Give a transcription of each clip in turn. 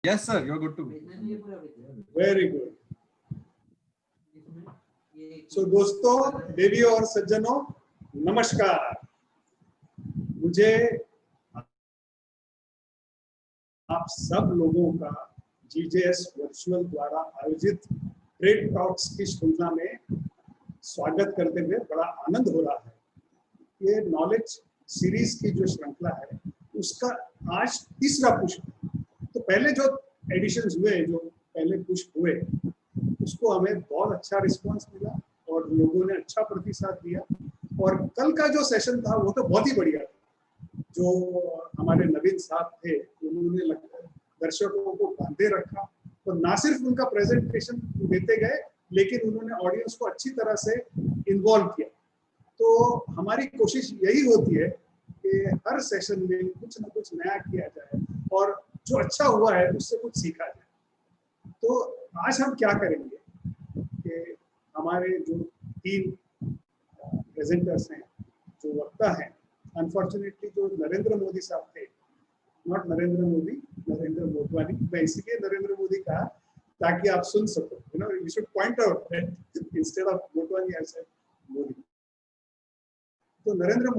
Yes, sir. You're good to go. Very good. So दोस्तों, देवियों और सज्जनों, नमस्कार। मुझे आप सब लोगों का जीजेएस वर्चुअल द्वारा आयोजित ट्रेड टॉक्स की श्रृंखला में स्वागत करते हुए बड़ा आनंद हो रहा है। ये नॉलेज सीरीज की जो श्रृंखला है उसका आज तीसरा पुष्प। तो पहले जो एडिशंस हुए, जो पहले पुष्प हुए, उसको हमें बहुत अच्छा रिस्पांस मिला और लोगों ने अच्छा प्रतिसाद दिया। और कल का जो सेशन था वो तो बहुत ही बढ़िया था। जो हमारे नवीन साहब थे उन्होंने दर्शकों को बांधे रखा और ना सिर्फ उनका प्रेजेंटेशन देते गए लेकिन उन्होंने ऑडियंस को अच्छी तरह से इन्वॉल्व किया। तो हमारी कोशिश यही होती है कि हर सेशन में कुछ ना कुछ नया किया जाए और जो अच्छा हुआ है उससे कुछ सीखा जाए। तो आज हम क्या करेंगे कि हमारे जो 3 प्रेजेंटर्स हैं, जो वक्ता हैं, अनफॉर्चुनेटली जो नरेंद्र मोदी साहब थे, नॉट नरेंद्र मोदी, नरेंद्र मोटवानी, मैं इसलिए नरेंद्र मोदी कहा ताकि आप सुन सको, you know, you should point out that instead of Motwani I said Modi. तो नरेंद्र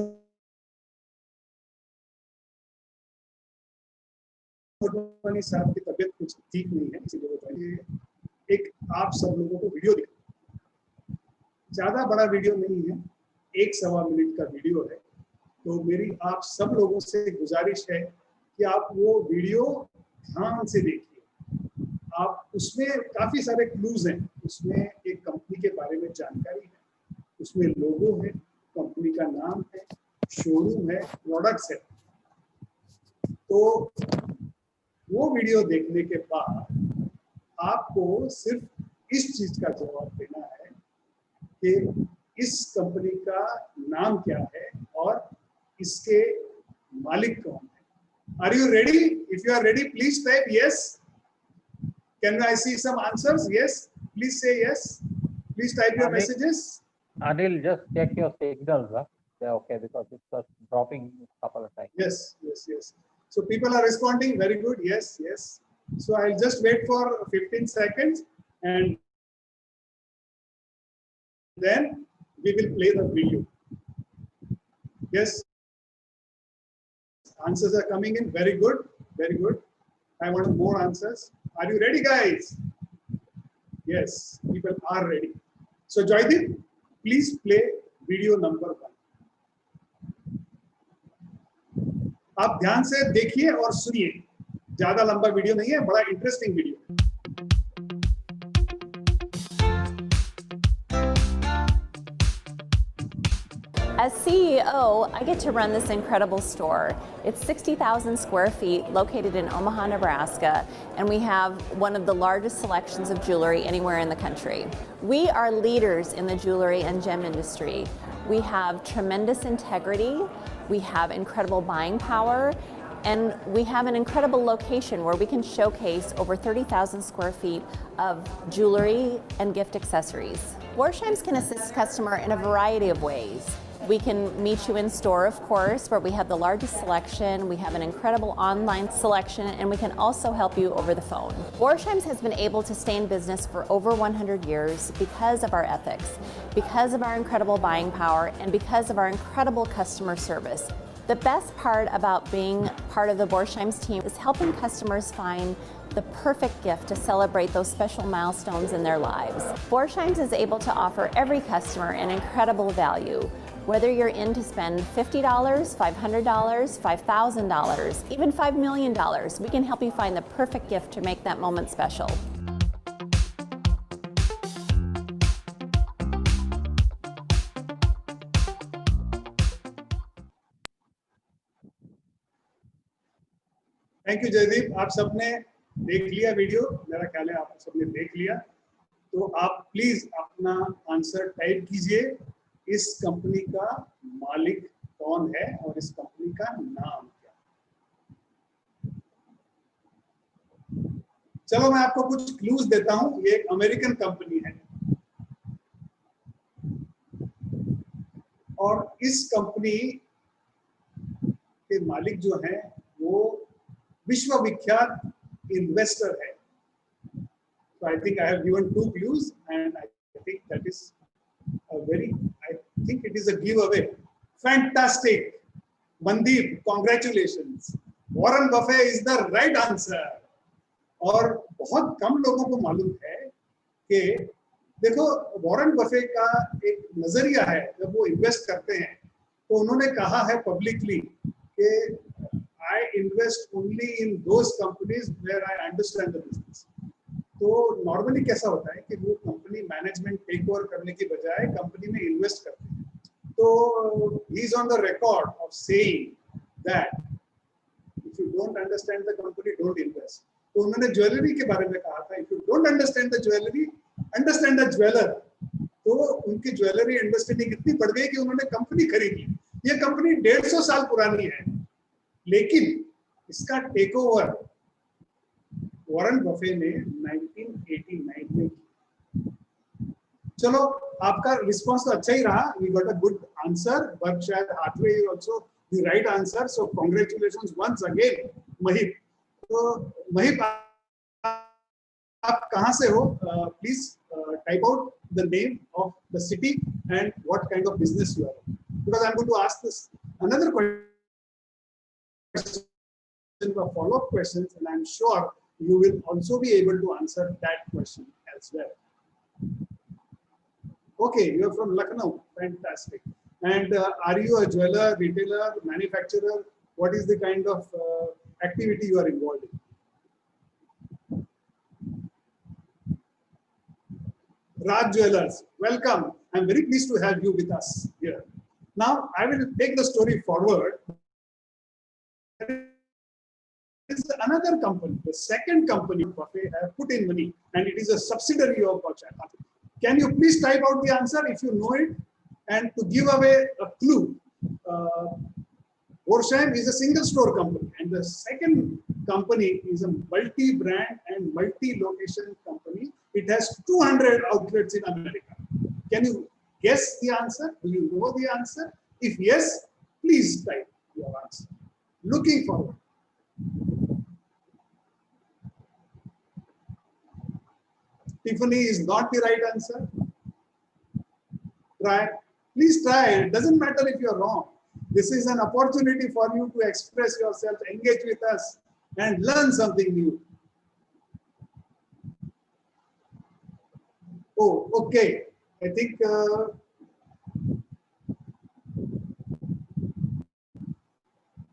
मोटवानी साहब की तबीयत कुछ ठीक नहीं है, इसलिए एक आप सब लोगों को वीडियो दिखा, ज्यादा बड़ा वीडियो नहीं है, 1-1.25 मिनट का वीडियो है। तो मेरी आप सब लोगों से गुजारिश है कि आप वो वीडियो ध्यान से देखिए। आप उसमें काफी सारे क्लूज हैं, उसमें एक कंपनी के बारे में जानकारी है, उसमें लोगो है, कंपनी का नाम है, शोरूम है, प्रोडक्ट्स है। तो वो वीडियो देखने के बाद आपको सिर्फ इस चीज का जवाब देना है कि इस कंपनी का नाम क्या है और इसके मालिक कौन है। Are you ready? If you are ready, please type yes. Can I see some answers? Yes. Please say yes. Please type your messages. Anil, just check your signals. Huh? Yeah, okay, because it was dropping a couple of times. Yes, yes, yes. So people are responding. Very good. Yes, yes. So I'll just wait for 15 seconds and then we will play the video. Yes. Answers are coming in. Very good. Very good. I want more answers. Are you ready, guys? Yes, people are ready. So Joydeep, please play video number 1. आप ध्यान से देखिए और सुनिए। ज्यादा लंबा video नहीं है, बड़ा interesting video. As CEO, I get to run this incredible store. It's 60,000 square feet, located in Omaha, Nebraska, and we have one of the largest selections of jewelry anywhere in the country. We are leaders in the jewelry and gem industry. We have tremendous integrity, we have incredible buying power, and we have an incredible location where we can showcase over 30,000 square feet of jewelry and gift accessories. Borsheims can assist customer in a variety of ways. We can meet you in store, of course, where we have the largest selection, we have an incredible online selection, and we can also help you over the phone. Borsheims has been able to stay in business for over 100 years because of our ethics, because of our incredible buying power, and because of our incredible customer service. The best part about being part of the Borsheims team is helping customers find the perfect gift to celebrate those special milestones in their lives. Borsheims is able to offer every customer an incredible value. Whether you're in to spend $50, $500, $5,000, even $5 million, we can help you find the perfect gift to make that moment special. Thank you Jaydeep. आप सबने देख लिया video, मेरा ख्याल है आप सबने देख लिया। तो आप प्लीज अपना आंसर टाइप कीजिए। इस कंपनी का मालिक कौन है और इस कंपनी का नाम क्या है। चलो मैं आपको कुछ क्लूज देता हूं। ये एक अमेरिकन कंपनी है और इस कंपनी के मालिक जो हैं वो विश्व विख्यात इन्वेस्टर है. So I think I have given 2 clues, and I think that is I think it is a giveaway. Fantastic, Mandeep, congratulations. Warren Buffett is the right answer. और बहुत कम लोगों को मालूम है कि देखो वॉरेन बफे का एक नजरिया है. जब वो इन्वेस्ट करते हैं तो उन्होंने कहा है पब्लिकली कि I invest only in those companies where I understand the business. तो नॉर्मली कैसा होता है कि वो कंपनी मैनेजमेंट टेक ओवर करने की बजाय कंपनी में इन्वेस्ट करते हैं. तो he is on the record of saying that if you don't understand the company don't invest. तो उन्होंने ज्वेलरी के बारे में कहा था, if you don't understand the jewellery understand the jeweller. तो उनकी ज्वेलरी अंडरस्टैंडिंग इतनी बढ़ गई कि उन्होंने कंपनी खरीद ली. ये कंपनी 150 साल पुरानी है, लेकिन इसका टेक ओवर वॉरेन बफे ने 1989 में किया. चलो आपका रिस्पांस तो अच्छा ही रहा. We got a good answer, but शायद Hathway is also the right answer. So congratulations once again Mahip. तो महिप आप कहाँ से हो? Please type out the name of the city and what kind of business you are in. Because I'm going to ask this another question, follow-up questions, and I'm sure you will also be able to answer that question as well. Okay, you're from Lucknow. Fantastic. And are you a jeweler, retailer, manufacturer? What is the kind of activity you are involved in? Raj Jewelers, welcome. I'm very pleased to have you with us here. Now, I will take the story forward. This is another company, the second company Buffett have put in money, and it is a subsidiary of Berkshire Hathaway. Can you please type out the answer if you know it? And to give away a clue, Borsham is a single store company, and the second company is a multi-brand and multi-location company. It has 200 outlets in America. Can you guess the answer? Do you know the answer? If yes, please type your answer. Looking forward. Tiffany is not the right answer. Try. Please try. It doesn't matter if you're wrong. This is an opportunity for you to express yourself, engage with us, and learn something new. Oh, okay. I think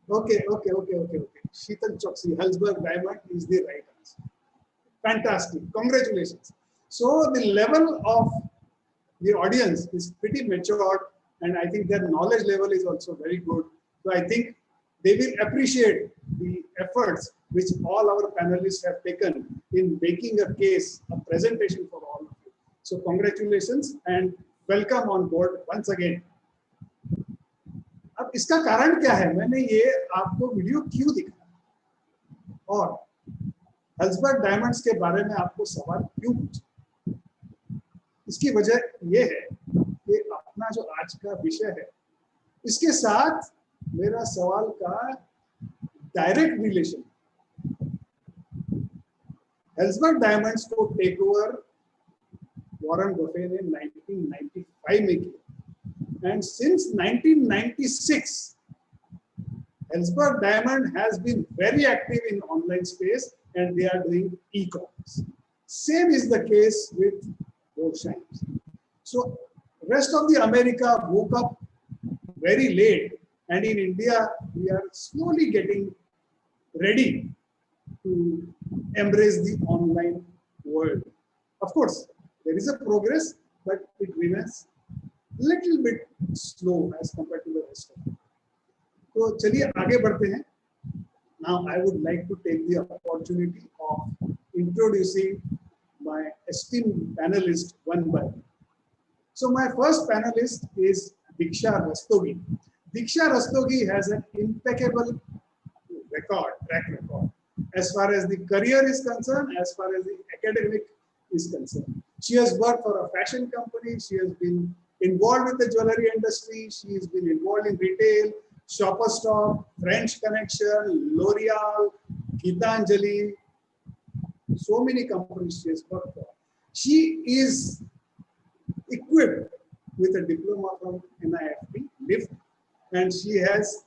okay. Sheetal Choksi, Helzberg Diamond is the right answer. Fantastic. Congratulations. So the level of the audience is pretty matured, and I think their knowledge level is also very good. So I think they will appreciate the efforts which all our panelists have taken in making a case, a presentation for all of you. So congratulations and welcome on board once again. अब इसका कारण क्या है? मैंने ये आपको video क्यों दिखाया और हेल्सबर्ग डायमंड्स के बारे में आपको सवाल क्यों पूछा? इसकी वजह यह है कि अपना जो आज का विषय है, इसके साथ मेरा सवाल का डायरेक्ट रिलेशन. हेल्सबर्ग डायमंड्स को टेक ओवर वॉरेन बफे ने 1995 में किया, and since 1996 Helzberg Diamond has been very active in online space, and they are doing e-commerce. Same is the case with Borsham. So rest of the America woke up very late, and in India we are slowly getting ready to embrace the online world. Of course, there is a progress, but it remains little bit slow as compared to the rest of it. तो चलिए आगे बढ़ते हैं. Now I would like to take the opportunity of introducing my esteemed panelists one by one. So my first panelist is Diksha Rastogi. Diksha Rastogi has an impeccable track record, as far as the career is concerned, as far as the academic is concerned. She has worked for a fashion company. She has been involved with the jewelry industry. She has been involved in retail, Shoppers Stop, French Connection, L'Oreal, Gitanjali, so many companies she has worked for. She is equipped with a diploma from NIFT, LIFT, and she has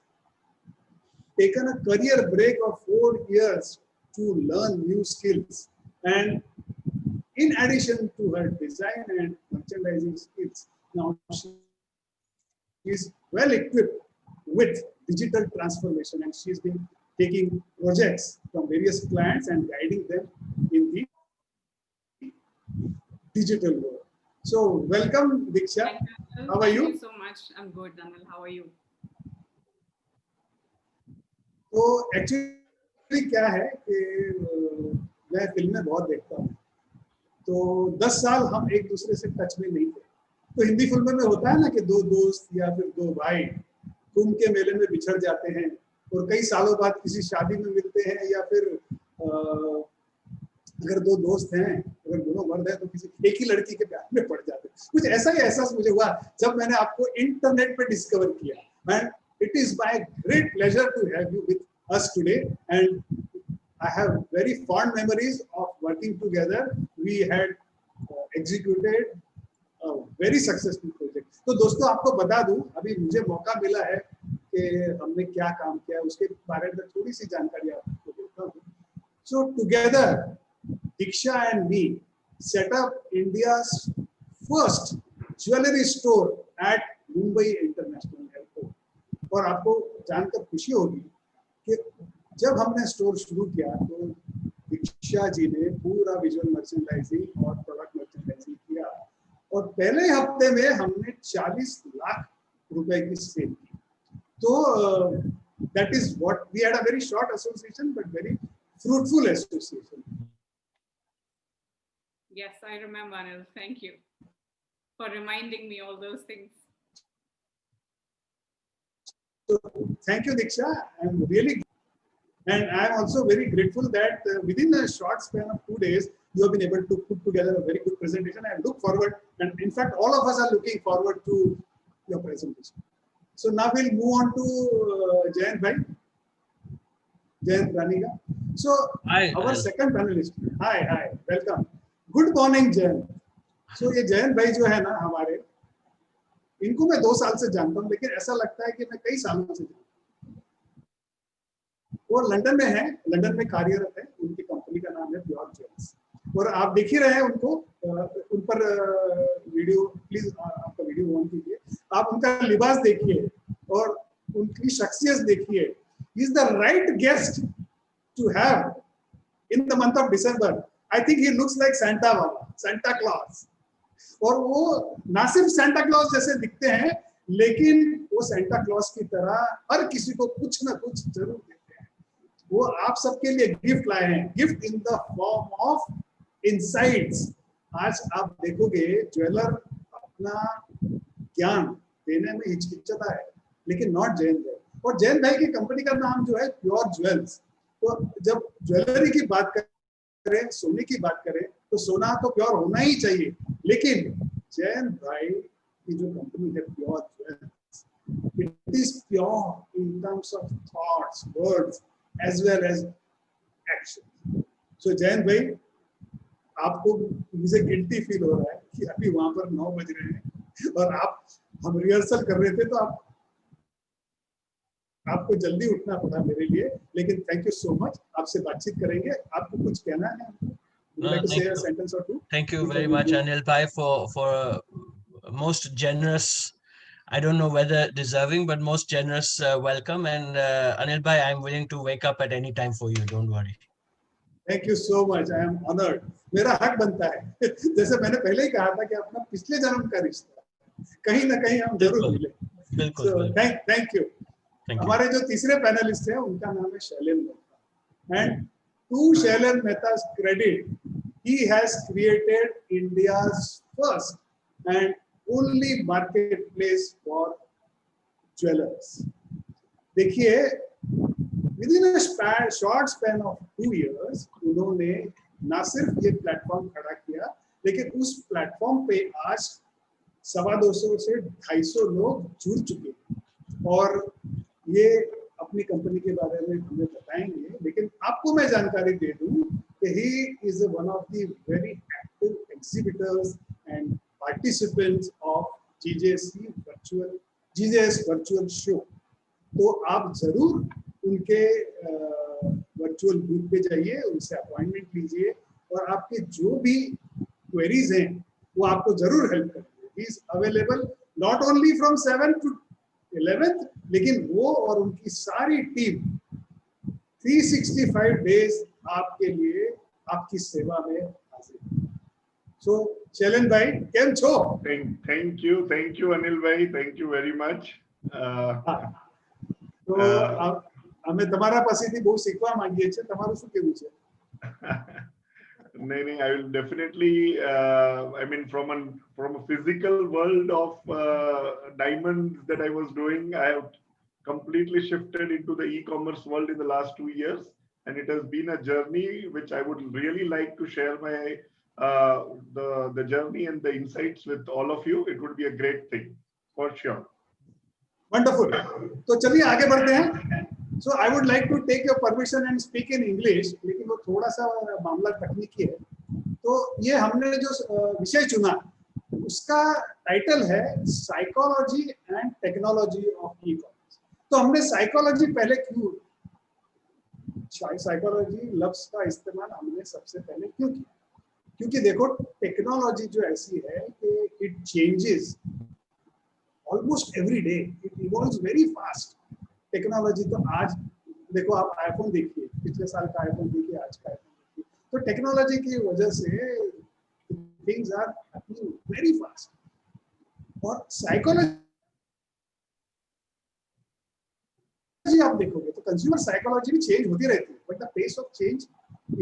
taken a career break of 4 years to learn new skills. And in addition to her design and merchandising skills, now she is well equipped with digital transformation, and she's been taking projects from various clients and guiding them in the digital world. So welcome, Diksha. How are you? Thank you so much. I'm good, Anil. How are you? तो actually क्या है कि मैं फिल्में बहुत देखता हूँ, तो 10 साल हम एक दूसरे से टच में नहीं थे। तो हिंदी फिल्मों में होता है ना कि दो दोस्त या फिर दो भाई कुंभ के मेले में बिछड़ जाते हैं और कई सालों बाद किसी शादी में मिलते हैं, या फिर अगर दो दोस्त हैं, अगर दोनों मर्द हैं, तो किसी एक ही लड़की के प्यार में पड़ जाते हैं। कुछ ऐसा ही एहसास मुझे हुआ जब मैंने आपको इंटरनेट पे डिस्कवर किया। And it is my great pleasure to have you with us today, and I have very fond memories of working together. We had executed a very successful project. तो दोस्तों आपको बता दूं, अभी मुझे मौका मिला है कि हमने क्या काम किया, उसके बारे में थोड़ी सी जानकारी आपको देता हूँ। So together, Diksha and me set up India's first jewelry store at Mumbai International Airport. और आपको जानकर खुशी होगी कि जब हमने स्टोर शुरू किया तो दीक्षा जी ने पूरा विजुअल मर्चेंडाइजिंग और प्रोडक्ट मर्चेंडाइजिंग किया, और पहले हफ्ते में हमने 40 लाख रुपए की सेल की। तो that is what we had a very short association but very fruitful association. Yes, I remember, Anil. Thank you for reminding me all those things. So thank you, Diksha. I'm really, and I'm also very grateful that within a short span of 2 days, you have been able to put together a very good presentation. I look forward, and in fact, all of us are looking forward to your presentation. So now we'll move on to Jayant Bhai, Jayant Raniga. So Hi, our second panelist. Hi, welcome. Good morning, Jayant. So ये जयंत भाई जो है ना हमारे, इनको मैं 2 साल से जानता हूँ, लेकिन ऐसा लगता है कि मैं कई सालों से जानता हूँ। वो लंदन में है, लंदन में कार्यरत है, उनकी कंपनी का नाम है प्योर ज्वेल्स, और आप देख ही रहे हैं उनको, उन पर वीडियो, प्लीज आपका वीडियो ऑन कीजिए, आप उनका लिबास देखिए और उनकी शख्सियत देखिए। He is the right guest to have in the month of December. I think he looks like Santa बाबा, सांता क्लॉज, और वो ना सिर्फ सांता क्लॉज जैसे दिखते हैं, लेकिन वो सांता क्लॉज की तरह हर किसी को कुछ ना कुछ जरूर देते हैं। वो आप सबके लिए गिफ्ट लाए हैं, gift in the form of insights. आज आप देखोगे ज्वेलर अपना ज्ञान देने में हिचकिचाता है, लेकिन नॉट जयंत भाई। और जयंत भाई की कंपनी का नाम जो है प्योर ज्वेल्स। तो जब ज्वेलरी की बात करें, सोने की बात करें, तो सोना तो प्योर होना ही चाहिए, लेकिन जयंत भाई की जो कंपनी है Pure Jewels, it is pure in terms of thoughts, words as well as action. So Jayant bhai, आपको, मुझे गिल्टी फील हो रहा है कि अभी वहां पर 9 बज रहे हैं और हम रिहर्सल कर रहे थे, तो आपको जल्दी उठना पड़ा मेरे लिए, लेकिन थैंक यू सो मच। आपसे बातचीत करेंगे, आपको कुछ कहना है? Thank you very much, Anil Bhai, for most generous, I don't know whether deserving, but most generous welcome. And Anil Bhai, I'm willing to wake up at any time for you. Don't worry. Thank you so much. I am honored. मेरा हक बनता है। जैसे मैंने पहले ही कहा था कि अपना पिछले जन्म का रिश्ता कहीं ना कहीं हम जरूर मिले। बिल्कुल। Thank you. हमारे जो तीसरे पैनलिस्ट हैं उनका नाम है Shailendra Mehta, and to Shailendra Mehta's credit, he has created India's first and only marketplace for jewelers. देखिए, within a short span of 2 years, उन्होंने ना सिर्फ ये प्लेटफॉर्म खड़ा किया, लेकिन उस प्लेटफॉर्म पे आज 250 से 250 लोग जुड़ चुके हैं, और ये अपनी कंपनी के बारे में हमें बताएंगे। लेकिन आपको मैं जानकारी दे दूं he is one of the very active exhibitors and participants of GJS virtual show. तो आप जरूर उनके वर्चुअल ग्रुप पे जाइए, उनसे अपॉइंटमेंट लीजिए और आपके जो भी क्वेरीज हैं वो आपको जरूर हेल्प करेंगे. He is available not only from 7 to 11, लेकिन वो और उनकी सारी टीम 365 डेज आपके लिए आपकी सेवा में हाजिर. सो चलन भाई केम छो? Thank you Anil bhai, thank you very much. તો અમે તમારા પાસેથી બહુ શીખવા માંગીએ છીએ. તમારું શું કહેવું છે? No, I will definitely. I mean, from a physical world of diamonds that I was doing, I have completely shifted into the e-commerce world in the last 2 years, and it has been a journey which I would really like to share the journey and the insights with all of you. It would be a great thing for sure. Wonderful. तो चलिए आगे बढ़ते हैं. So I would like to take your permission and speak in English, लेकिन वो थोड़ा सा मामला तकनीकी है. तो ये हमने जो विषय चुना उसका टाइटल है psychology and technology of e commerce. तो हमने साइकोलॉजी पहले क्यों, साइकोलॉजी लफ्ज का इस्तेमाल हमने सबसे पहले क्यों किया? क्योंकि देखो टेक्नोलॉजी जो ऐसी है कि it changes almost every day, it evolves very fast. Technology तो आज देखो, आप आईफोन देखिए, पिछले साल का आईफोन देखिए, आज का आईफोन देखिए. तो टेक्नोलॉजी की वजह से things are happening very fast. और साइकोलॉजी आप देखोगे तो कंज्यूमर साइकोलॉजी भी चेंज होती रहती है, but the pace of change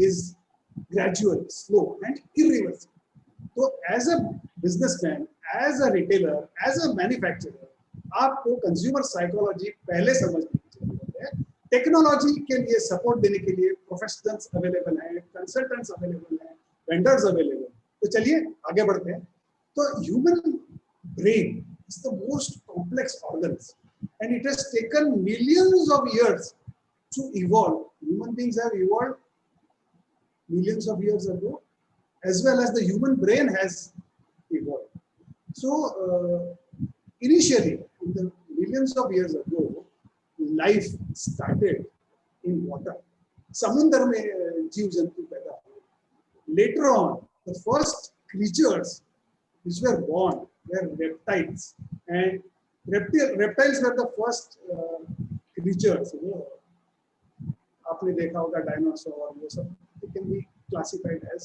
is gradual, slow and irreversible. तो as a businessman, as a retailer, as a manufacturer, आपको कंज्यूमर साइकोलॉजी पहले समझने की जरूरत है. टेक्नोलॉजी के लिए सपोर्ट देने के लिए प्रोफेशनल्स अवेलेबल हैं, कंसल्टेंट्स अवेलेबल हैं, वेंडर्स अवेलेबल. तो चलिए आगे बढ़ते हैं. तो human brain is the most complex organs and it has taken millions of years to evolve. Human beings have evolved millions of years ago, as well as the human brain has evolved. So initially, in the millions of years ago, life started in water. Samundar mein jeev jantu paida hue. Later on, the first creatures which were born were reptiles, and reptiles were the first creatures. आपने देखा होगा dinosaur, ये सब it can be classified as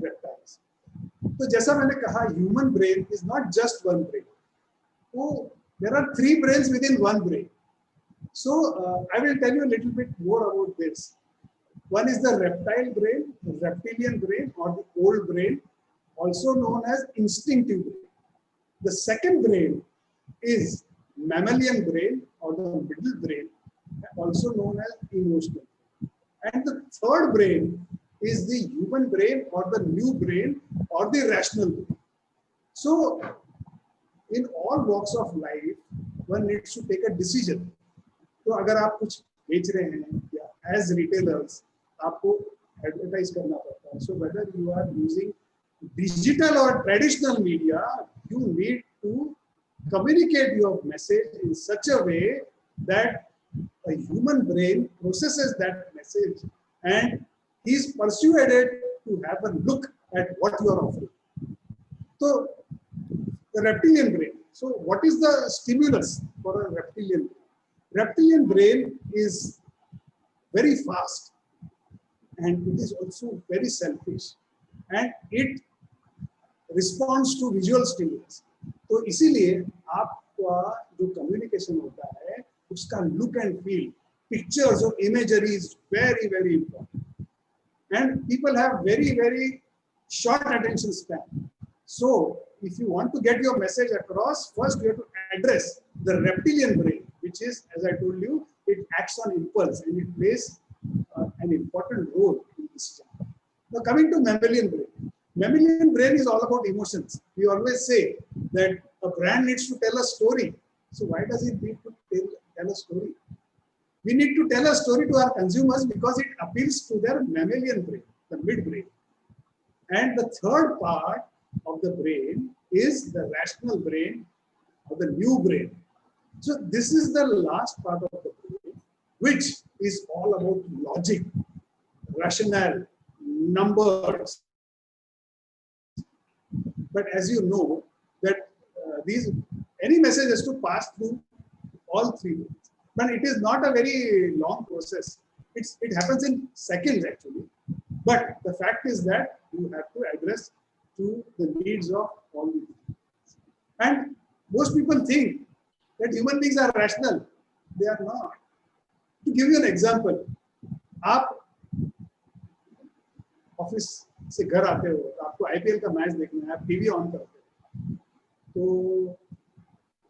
reptiles. तो जैसा मैंने कहा, human brain is not just one brain. So there are 3 brains within one brain. So I will tell you a little bit more about this. One is the reptile brain, the reptilian brain, or the old brain, also known as instinctive brain. The second brain is mammalian brain, or the middle brain, also known as emotional. And the third brain is the human brain, or the new brain, or the rational brain. So in all walks of life, one needs to take a decision. तो अगर आप कुछ बेच रहे हैं या as retailers आपको advertise करना पड़ता है. So whether you are using digital or traditional media, you need to communicate your message in such a way that a human brain processes that message and is persuaded to have a look at what you are offering. So the reptilian brain. So what is the stimulus for a reptilian brain? Reptilian brain is very fast and it is also very selfish, and it responds to visual stimulus. तो इसीलिए आपका जो communication होता है उसका look and feel, pictures और imagery is very very important. And people have very very short attention span. So if you want to get your message across, first you have to address the reptilian brain, which is, as I told you, it acts on impulse and it plays an important role in this job. Now coming to mammalian brain. Mammalian brain is all about emotions. We always say that a brand needs to tell a story. So why does it need to tell a story? We need to tell a story to our consumers because it appeals to their mammalian brain, the midbrain. And the third part of the brain is the rational brain or the new brain. So this is the last part of the brain, which is all about logic, rationale, numbers. But as you know, that any message has to pass through all three brains. But it is not a very long process. It happens in seconds actually. But the fact is that you have to address to the needs of all the three. And most people think that human beings are rational. They are not. To give you an example, आप office से घर आते हो, आपको IPL का match देखना है, आप टीवी ऑन करते हो, तो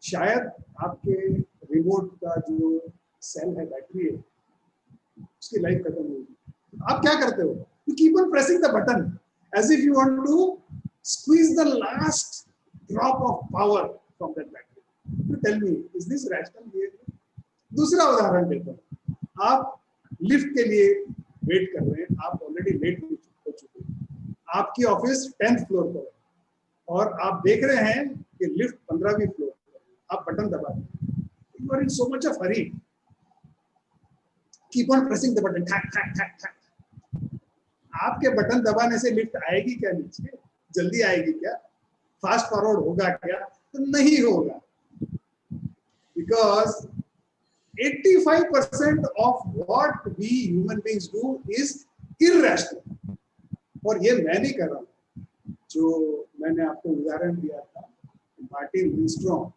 शायद आपके रिमोट का जो सेल है, बैटरी है, उसकी लाइफ खत्म होगी. आप क्या करते हो? You keep on pressing the button as if you want to squeeze the last drop of power from that battery. You tell me, is this rational behavior? दूसरा उदाहरण देता हूँ. आप लिफ्ट के लिए वेट कर रहे हैं, आप ऑलरेडी लेट हो चुके हैं, आपकी ऑफिस 10th फ्लोर पर है और आप देख रहे हैं कि लिफ्ट 15वीं फ्लोर पर है. आप बटन दबा रहे हैं. You are in so much of hurry. Keep on pressing the button. Thack, thack, thack, thack. आपके बटन दबाने से लिफ्ट आएगी क्या नीचे? जल्दी आएगी क्या? फास्ट फॉरवर्ड होगा क्या? तो नहीं होगा. Because 85% of what we human beings do is irrational. और ये मैं नहीं कर रहा हूँ. जो मैंने आपको उदाहरण दिया था, Martin विनस्ट्रॉम,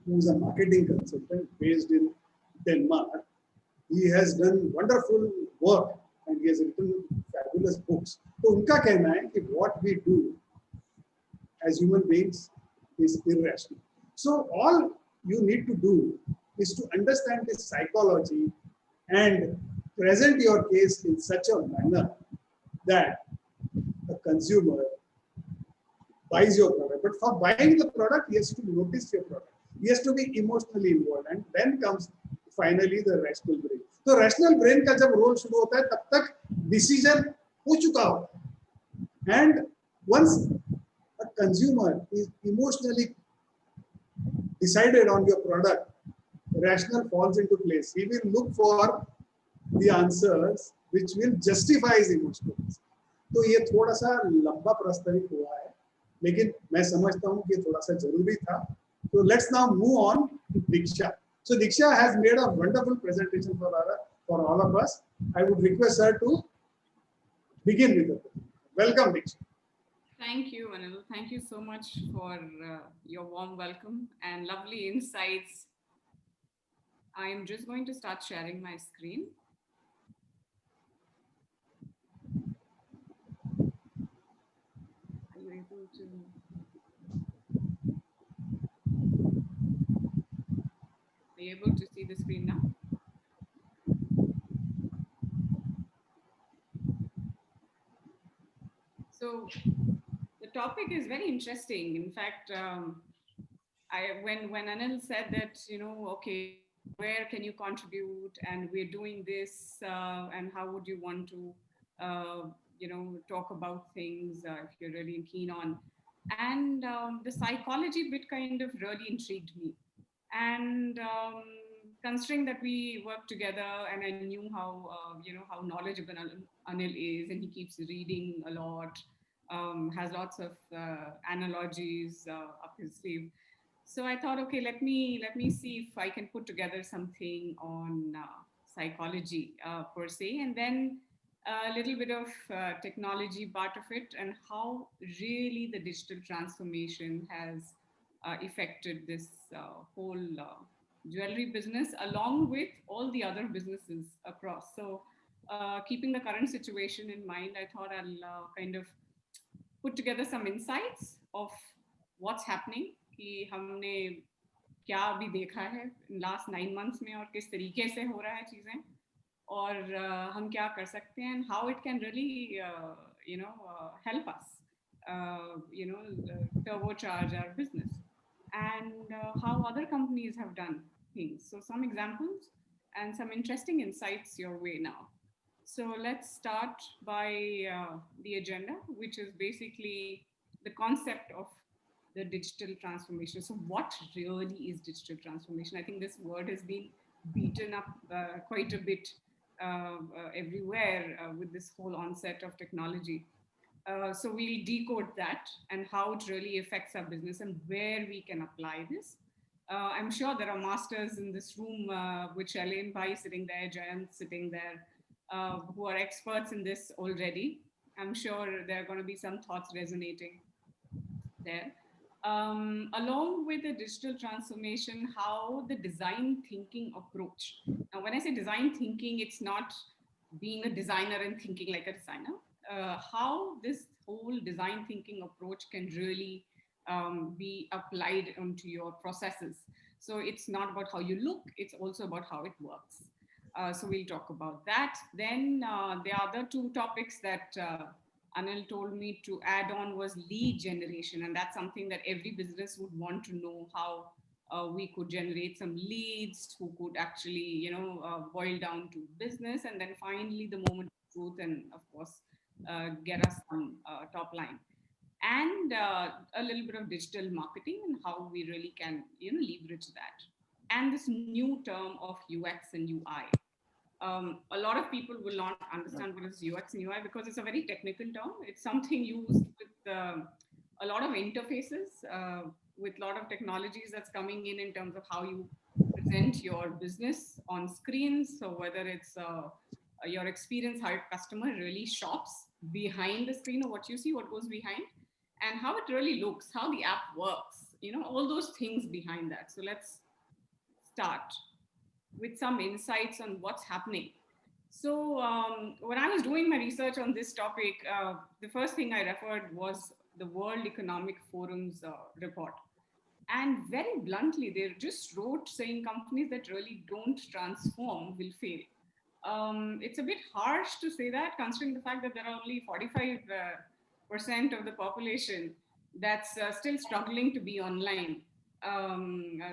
who is a marketing consultant based in Denmark. He has done wonderful work and he has written fabulous books. तो उनका कहना है कि what we do as human beings is irrational. So all you need to do is to understand this psychology and present your case in such a manner that the consumer buys your product. But for buying the product, he has to notice your product. He has to be emotionally involved, and then comes finally the rational brain. तो rational brain का जब role शुरू होता है, तब तक decision हो चुका होता है. And once a consumer is emotionally decided on your product, rational falls into place. He will look for the answers which will justify his emotions. तो ये थोड़ा सा लंबा प्रस्तावित हुआ है, लेकिन मैं समझता हूँ कि थोड़ा सा जरूरी था. So let's now move on to Diksha. So Diksha has made a wonderful presentation for all of us. I would request her to begin with the presentation. Welcome, Diksha. Thank you, Anil. Thank you so much for your warm welcome and lovely insights. I am just going to start sharing my screen. Are you able to? Are you able to see the screen now? So the topic is very interesting. In fact, when Anil said that, okay, where can you contribute, and we're doing this, and how would you want to, talk about things if you're really keen on, and the psychology bit kind of really intrigued me. And considering that we work together, and I knew how how knowledgeable Anil is, and he keeps reading a lot, has lots of analogies up his sleeve. So I thought, okay, let me see if I can put together something on psychology per se, and then a little bit of technology part of it, and how really the digital transformation has affected this whole jewelry business, along with all the other businesses across. So keeping the current situation in mind, I thought I'll kind of put together some insights of what's happening, कि हमने क्या अभी देखा है last 9 months में, और किस तरीके से हो रहा है चीजें, और हम क्या कर सकते हैं, and how it can really help us turbocharge our business, and how other companies have done things. So some examples, and some interesting insights your way now. So let's start by the agenda, which is basically the concept of the digital transformation. So what really is digital transformation? I think this word has been beaten up quite a bit everywhere with this whole onset of technology. So we'll decode that and how it really affects our business and where we can apply this. I'm sure there are masters in this room, with Shailene Bhai sitting there, Jayant sitting there, who are experts in this already. I'm sure there are going to be some thoughts resonating there. Along with the digital transformation, how the design thinking approach. Now, when I say design thinking, it's not being a designer and thinking like a designer. How this whole design thinking approach can really be applied onto your processes. So it's not about how you look, it's also about how it works. So we'll talk about that. Then the other two topics that Anil told me to add on was lead generation. And that's something that every business would want to know how we could generate some leads who could actually, boil down to business. And then finally, the moment of truth and of course, get us some top line. And a little bit of digital marketing and how we really can, leverage that. And this new term of UX and UI. A lot of people will not understand what is UX and UI because it's a very technical term. It's something used with a lot of interfaces, with a lot of technologies that's coming in terms of how you present your business on screens. So whether it's your experience, how your customer really shops behind the screen or what you see, what goes behind, and how it really looks, how the app works, all those things behind that. So let's start with some insights on what's happening. So when I was doing my research on this topic, the first thing I referred was the World Economic Forum's report. And very bluntly, they just wrote saying companies that really don't transform will fail. It's a bit harsh to say that, considering the fact that there are only 45% of the population that's still struggling to be online.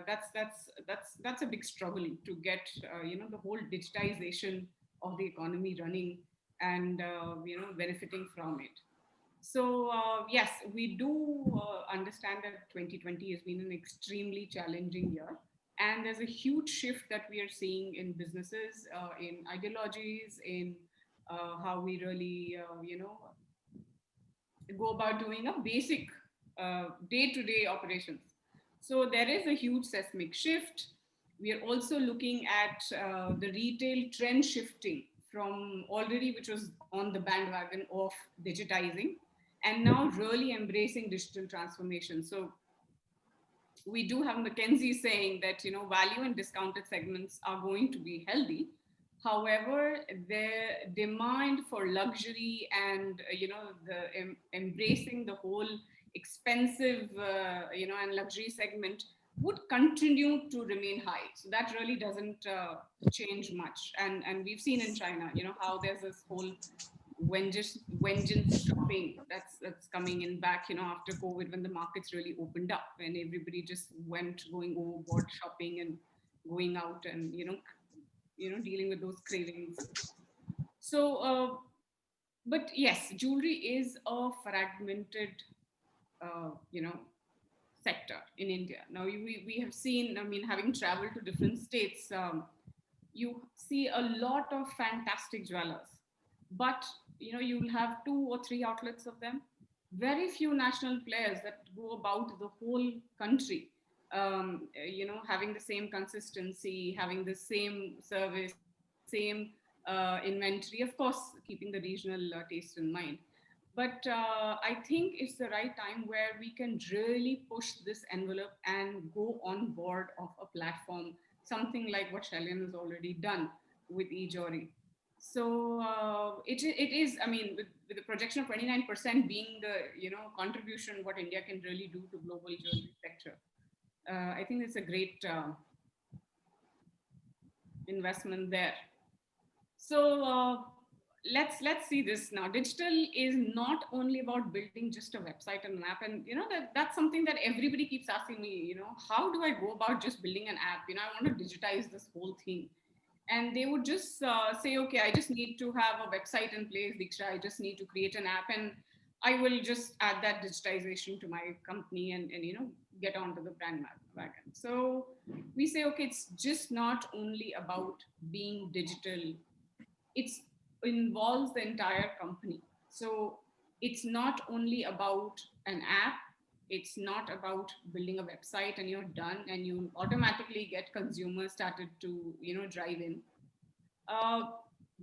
That's a big struggle to get the whole digitization of the economy running and benefiting from it. So yes, we do understand that 2020 has been an extremely challenging year, and there's a huge shift that we are seeing in businesses, in ideologies, in how we really go about doing a basic day-to-day operations. So there is a huge seismic shift. We are also looking at the retail trend shifting from already, which was on the bandwagon of digitizing, and now really embracing digital transformation. So we do have McKinsey saying that value and discounted segments are going to be healthy. However, the demand for luxury and embracing the whole expensive and luxury segment would continue to remain high. So that really doesn't change much. And we've seen in China, how there's this whole vengeance shopping that's coming in back, after COVID, when the markets really opened up and everybody just going overboard shopping and going out and dealing with those cravings. So but yes, jewelry is a fragmented sector in India. Now we have seen, having traveled to different states, you see a lot of fantastic jewelers, but you'll have 2 or 3 outlets of them. Very few national players that go about the whole country, having the same consistency, having the same service, same inventory, of course, keeping the regional taste in mind. But I think it's the right time where we can really push this envelope and go on board of a platform, something like what Shailene has already done with eJewelry. So it is, with the projection of 29% being the contribution what India can really do to global jewelry sector, I think it's a great investment there. So let's see this now. Digital is not only about building just a website and an app, and that's something that everybody keeps asking me. How do I go about just building an app? I want to digitize this whole thing. And they would just say, okay, I just need to have a website in place, Diksha. I just need to create an app, and I will just add that digitization to my company and get onto the brand wagon. So we say, okay, it's just not only about being digital. It's involves the entire company. So it's not only about an app, it's not about building a website and you're done and you automatically get consumers started to drive in. uh,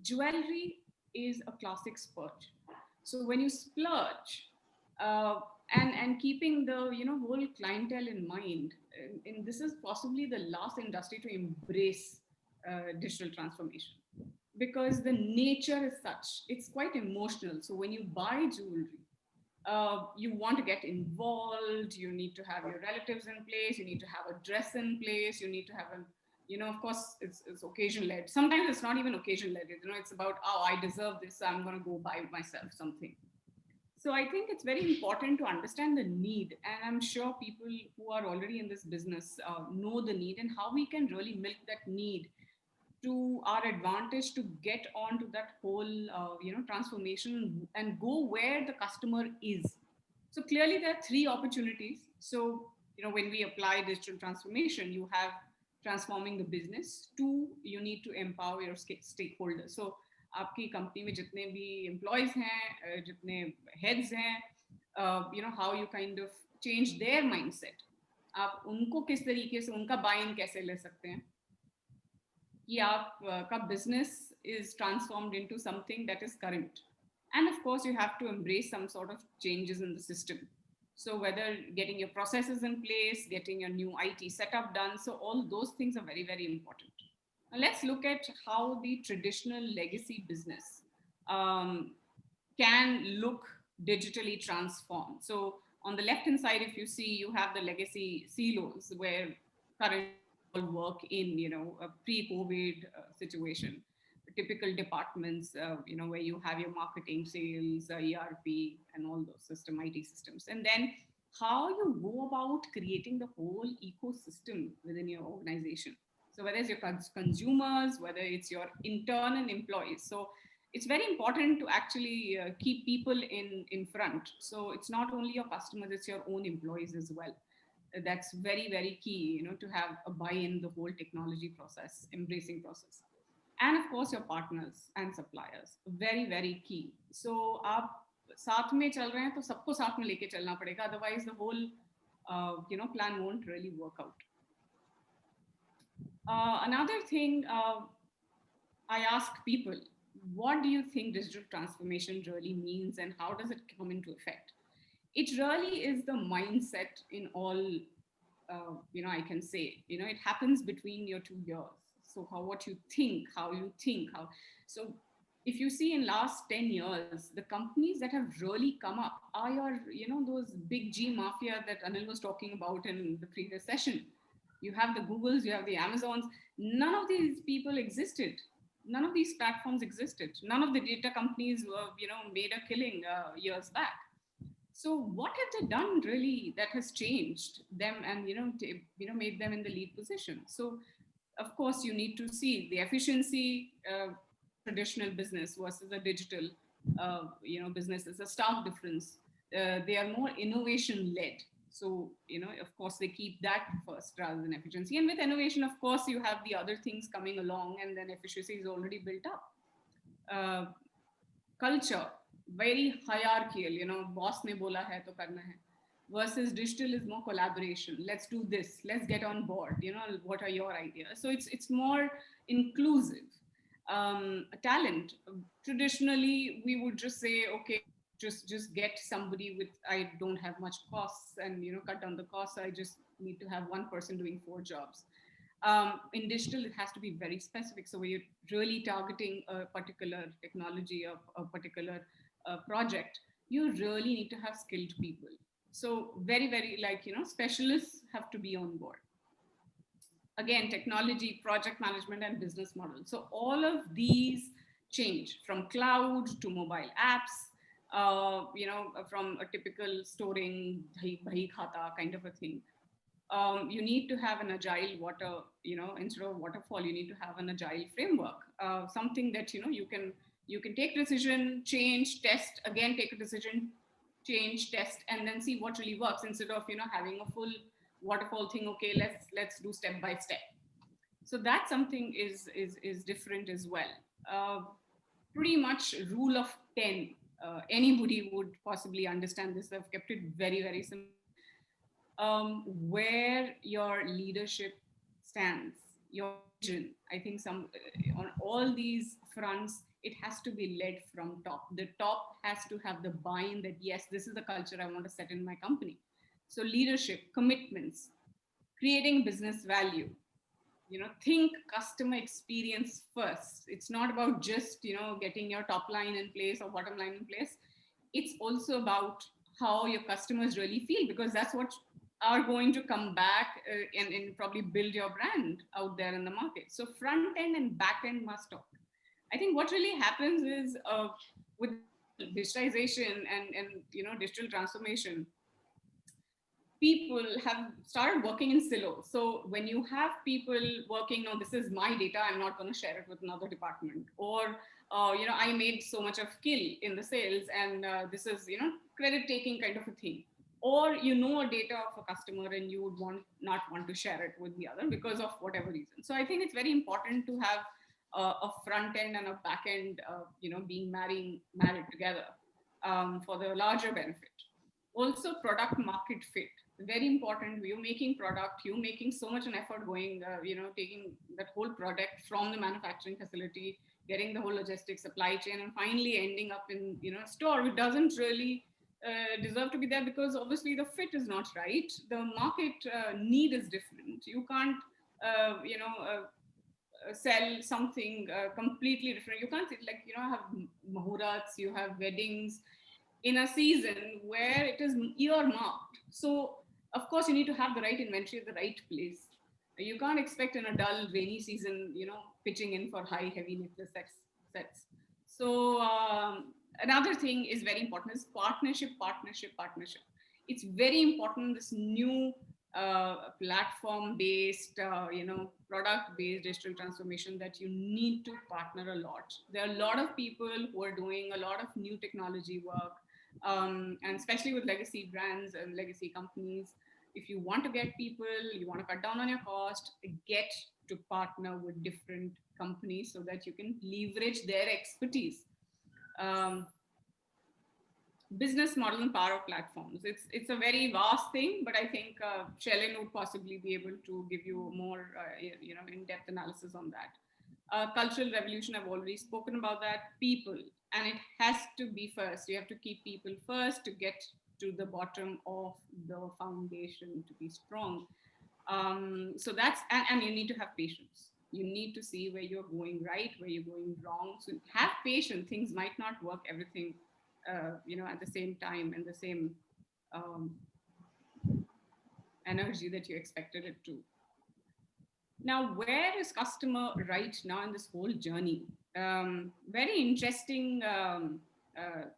Jewelry is a classic splurge. So when you splurge, uh, and keeping the whole clientele in mind, and this is possibly the last industry to embrace digital transformation, because the nature is such, it's quite emotional. So when you buy jewelry, you want to get involved, you need to have your relatives in place, you need to have a dress in place, you need to have a, of course, it's occasion led. Sometimes it's not even occasion led, it's about, oh, I deserve this, so I'm going to go buy myself something. So I think it's very important to understand the need. And I'm sure people who are already in this business know the need and how we can really milk that need to our advantage to get onto that whole transformation and go where the customer is. So clearly there are three opportunities. So when we apply digital transformation, you have transforming the business. Two, you need to empower your stakeholders. So आपकी company में जितने भी employees हैं, जितने heads हैं, how you kind of change their mindset. आप उनको किस तरीके से उनका buy in कैसे ले सकते हैं कि आपका business is transformed into something that is current. And of course, you have to embrace some sort of changes in the system. So whether getting your processes in place, getting your new IT setup done, so all those things are very, very important. Now let's look at how the traditional legacy business can look digitally transformed. So on the left-hand side, if you see, you have the legacy silos where current work in, a pre-COVID situation, typical departments, where you have your marketing, sales, ERP, and all those IT systems. And then how you go about creating the whole ecosystem within your organization. So whether it's your consumers, whether it's your internal employees. So it's very important to actually keep people in front. So it's not only your customers, it's your own employees as well. That's very, very key, to have a buy-in the whole technology process, embracing process. And of course, your partners and suppliers, very, very key. So आप साथ में चल रहे हैं तो सबको साथ में लेके चलना पड़ेगा. Otherwise, the whole plan won't really work out. Another thing, I ask people, what do you think digital transformation really means and how does it come into effect? It really is the mindset in all, I can say, it happens between your 2 ears. So what you think, how you think, so if you see in last 10 years, the companies that have really come up are your, those big G mafia that Anil was talking about in the previous session. You have the Googles, you have the Amazons. None of these people existed. None of these platforms existed. None of the data companies were, made a killing years back. So what have they done really that has changed them and, made them in the lead position? So of course, you need to see the efficiency, traditional business versus a digital, business is a stark difference. They are more innovation led. So, of course, they keep that first rather than efficiency. And with innovation, of course, you have the other things coming along and then efficiency is already built up. Culture, very hierarchical, boss ne bola hai to karna hai. Versus digital is more collaboration. Let's do this. Let's get on board. What are your ideas? So it's more inclusive. Talent. Traditionally, we would just say, okay, just get somebody with, I don't have much costs and cut down the costs. I just need to have one person doing 4 jobs. In digital, it has to be very specific. So we're really targeting a particular technology, a particular project. You really need to have skilled people. So very, very specialists have to be on board. Again, technology, project management, and business model. So all of these change from cloud to mobile apps, from a typical storing bhahi khata kind of a thing. you need to have an agile instead of waterfall, you need to have an agile framework, something that, you can take decision, change, test, again, take a decision, change, test, and then see what really works instead of, having a full waterfall thing. Okay, let's do step by step. So that something is different as well. Pretty much rule of 10. Anybody would possibly understand this. I've kept it very, very simple. Where your leadership stands, your vision. I think on all these fronts, it has to be led from top. The top has to have the buy-in that, yes, this is the culture I want to set in my company. So leadership, commitments, creating business value, think customer experience first. It's not about just, getting your top line in place or bottom line in place. It's also about how your customers really feel, because that's what are going to come back and probably build your brand out there in the market. So front end and back end must talk. I think what really happens is with digitization and digital transformation, people have started working in silos. So when you have people working, no, this is my data, I'm not going to share it with another department, or I made so much of kill in the sales, and this is credit taking kind of a thing, or a data of a customer and you would not want to share it with the other because of whatever reason. So I think it's very important to have a front end and a back end, being married together for the larger benefit. Also, product market fit, very important. You're making product, you're making so much an effort going, taking that whole product from the manufacturing facility, getting the whole logistics, supply chain, and finally ending up in a store which doesn't really deserve to be there, because obviously the fit is not right. The market need is different. You can't, sell something completely different. You can't have mahurats, you have weddings in a season where it is earmarked. So of course you need to have the right inventory at the right place. You can't expect in a dull rainy season, pitching in for high heavy necklace sets. So another thing is very important is partnership. It's very important, this new platform-based, product-based digital transformation, that you need to partner a lot. There are a lot of people who are doing a lot of new technology work, and especially with legacy brands and legacy companies. If you want to get people, you want to cut down on your cost, get to partner with different companies so that you can leverage their expertise. Business model and power of platforms. It's a very vast thing, but I think Shailin would possibly be able to give you more, in-depth analysis on that. Cultural revolution, I've already spoken about that. People, and it has to be first. You have to keep people first to get to the bottom of the foundation to be strong. So that's, and you need to have patience. You need to see where you're going right, where you're going wrong. So have patience. Things might not work everything at the same time and the same energy that you expected it to. Now, where is customer right now in this whole journey? Very interesting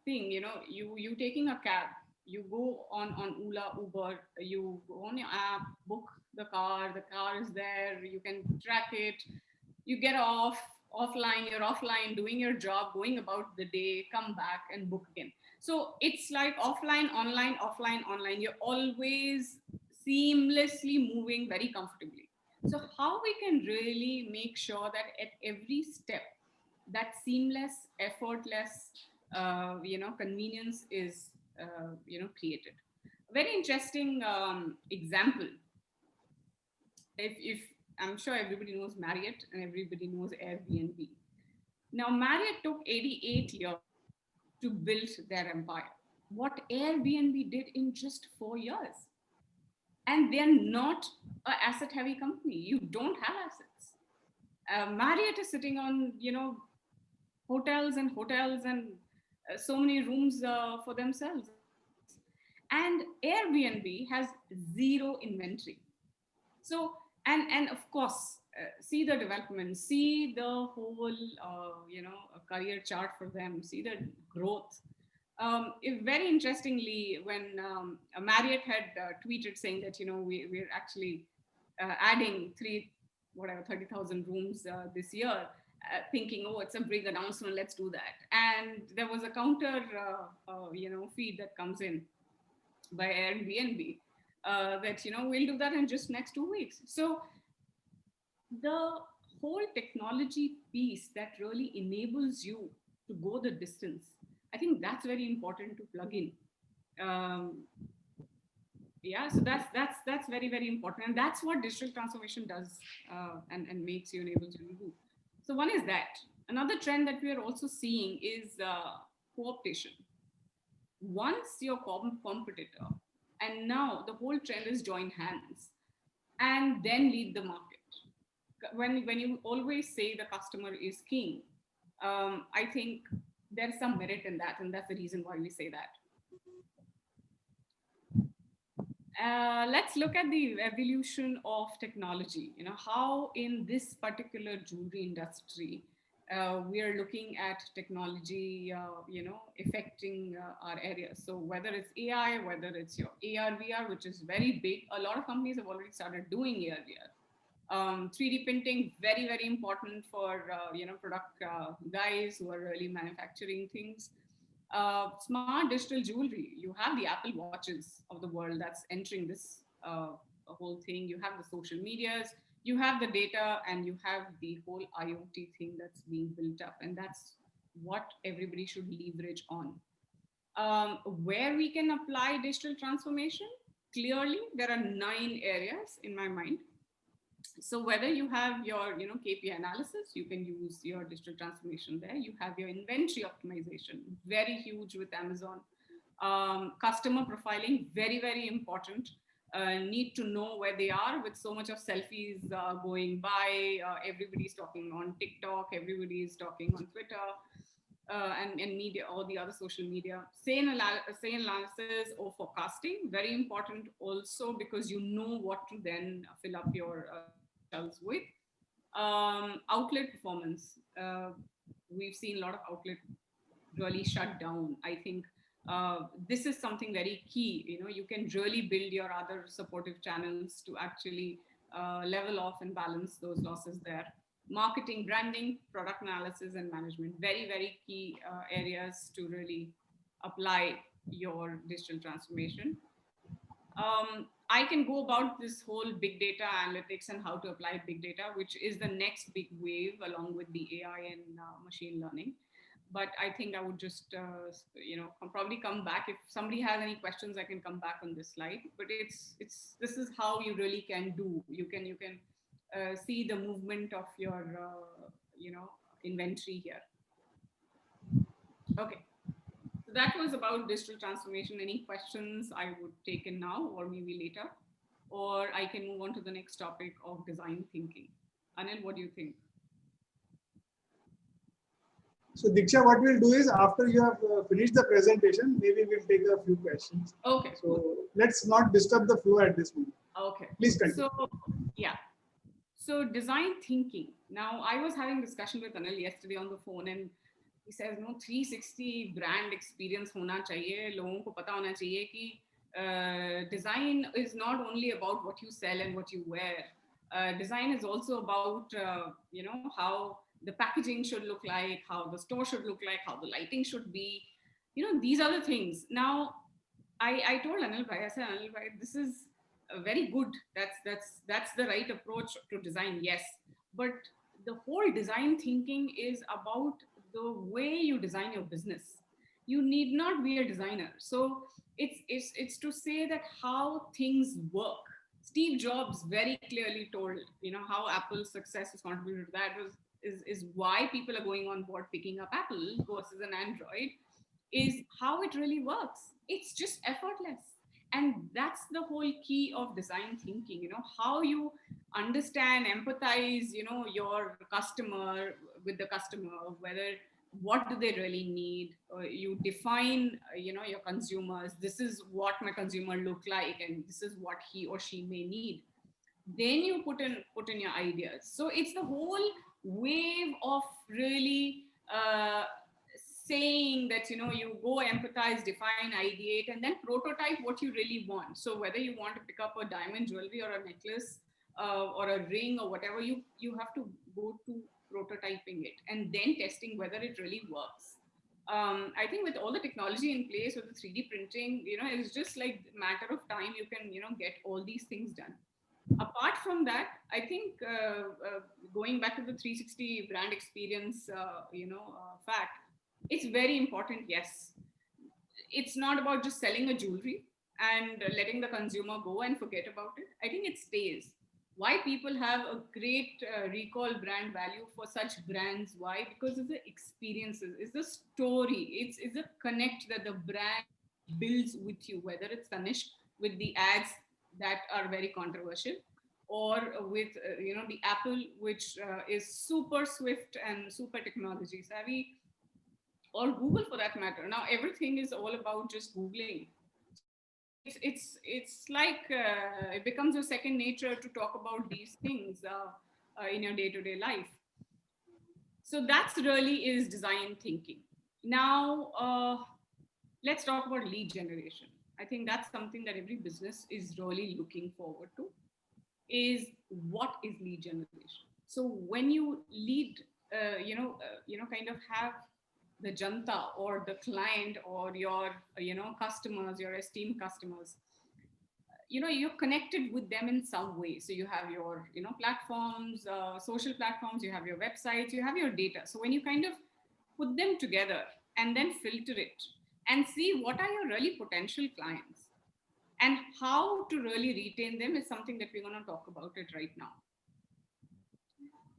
thing. You taking a cab, you go on Ola, Uber, you go on your app, book the car is there, you can track it, you get offline, you're offline doing your job, going about the day, come back and book again. So it's like offline, online, offline, online. You're always seamlessly moving very comfortably. So how we can really make sure that at every step, that seamless, effortless, convenience is, created. Very interesting example. If I'm sure everybody knows Marriott and everybody knows Airbnb. Now, Marriott took 88 years to build their empire. What Airbnb did in just 4 years. And they're not an asset-heavy company. You don't have assets. Marriott is sitting on, hotels and so many rooms for themselves. And Airbnb has zero inventory. So, and of course, see the development, see the whole, career chart for them, see the growth. Very interestingly, when Marriott had tweeted saying that, we're actually adding 30,000 rooms this year, thinking, oh, it's a big announcement, let's do that. And there was a counter, feed that comes in by Airbnb that, we'll do that in just next 2 weeks. So the whole technology piece that really enables you to go the distance, I think that's very important to plug in. Yeah, so that's very, very important, and that's what digital transformation does, and makes you able to do. So one is that. Another trend that we are also seeing is co-optation. Once your competitor, and now the whole trend is join hands and then lead the market. When you always say the customer is king, I think there's some merit in that, and that's the reason why we say that. Let's look at the evolution of technology. How in this particular jewelry industry, we are looking at technology, affecting our areas. So whether it's AI, whether it's your AR, VR, which is very big, a lot of companies have already started doing AR, VR. 3D printing, very, very important for, product guys who are really manufacturing things. Smart digital jewelry, you have the Apple Watches of the world that's entering this whole thing. You have the social medias, you have the data, and you have the whole IoT thing that's being built up. And that's what everybody should leverage on. Where we can apply digital transformation, clearly there are 9 areas in my mind. So whether you have your KPI analysis, you can use your digital transformation there. You have your inventory optimization, very huge with Amazon. Customer profiling, very, very important. Need to know where they are with so much of selfies going by. Everybody's talking on TikTok, everybody's talking on Twitter, and media, all the other social media. Same analysis or forecasting, very important also, because you know what to then fill up your shelves with. Outlet performance. We've seen a lot of outlet really shut down. I think this is something very key. You can really build your other supportive channels to actually level off and balance those losses there. Marketing, branding, product analysis, and management, very, very key areas to really apply your digital transformation. I can go about this whole big data analytics and how to apply big data, which is the next big wave along with the AI and machine learning. But I think I would just, probably come back. If somebody has any questions, I can come back on this slide. But this is how you really can do. You can see the movement of your, inventory here. Okay. So that was about digital transformation. Any questions I would take in now or maybe later, or I can move on to the next topic of design thinking. Anil, what do you think? So Diksha, what we'll do is after you have finished the presentation, maybe we'll take a few questions. Okay. So let's not disturb the flow at this moment. Okay. Please continue. So, yeah. So design thinking. Now, I was having a discussion with Anil yesterday on the phone, and he says, 360 brand experience hona chahiye. Logon ko pata hona chahiye ki design is not only about what you sell and what you wear. Design is also about, how the packaging should look like, how the store should look like, how the lighting should be. These are the things. Now, I told Anil Bhai, I said, Anil Bhai, this is very good. That's the right approach to design, yes. But the whole design thinking is about the way you design your business. You need not be a designer. So it's to say that how things work. Steve Jobs very clearly told, how Apple's success has contributed to that is why people are going on board picking up Apple versus an Android, is how it really works. It's just effortless. And that's the whole key of design thinking, how you understand, empathize, your customer with the customer, what do they really need? You define, your consumers. This is what my consumer look like, and this is what he or she may need. Then you put in your ideas. So it's the whole wave of really saying that, you know, you go empathize, define, ideate, and then prototype what you really want. So whether you want to pick up a diamond jewelry or a necklace or a ring or whatever, you have to go to prototyping it and then testing whether it really works. I think with all the technology in place with the 3D printing, you know, it's just like a matter of time you can, you know, get all these things done. Apart from that, I think going back to the 360 brand experience, fact, it's very important. Yes, it's not about just selling a jewelry and letting the consumer go and forget about it. I think it stays. Why people have a great recall brand value for such brands? Why? Because it's the experiences, it's the story, it's a connect that the brand builds with you, whether it's Tanishq with the ads that are very controversial, or with the Apple, which is super swift and super technology savvy, or Google for that matter. Now everything is all about just Googling. It's like it becomes a second nature to talk about these things in your day-to-day life. So that's really is design thinking. Now let's talk about lead generation. I think that's something that every business is really looking forward to. Is what is lead generation? So when you lead, kind of have the janta or the client or your customers, your esteemed customers, you're connected with them in some way. So you have your platforms, social platforms, you have your websites, you have your data. So when you kind of put them together and then filter it and see what are your really potential clients and how to really retain them is something that we're going to talk about it right now.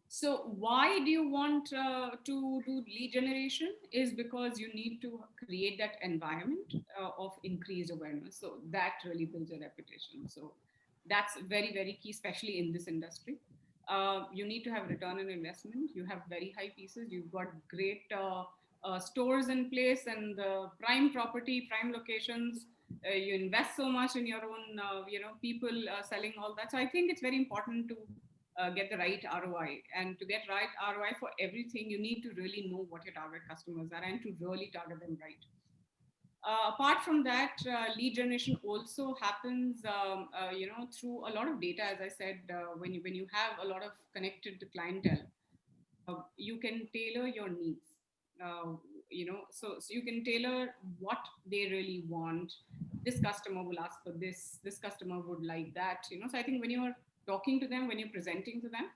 So why do you want to do lead generation? Is because you need to create that environment of increased awareness. So that really builds a reputation. So that's very, very key, especially in this industry. You need to have return on investment. You have very high pieces. You've got great stores in place and prime property, prime locations. You invest so much in your own, people selling all that. So I think it's very important to get the right ROI. And to get right ROI for everything, you need to really know what your target customers are and to really target them right. Apart from that, lead generation also happens, through a lot of data. As I said, when you have a lot of connected clientele, you can tailor your needs. So you can tailor what they really want. This customer will ask for this. This customer would like that. So I think when you're talking to them, when you're presenting to them,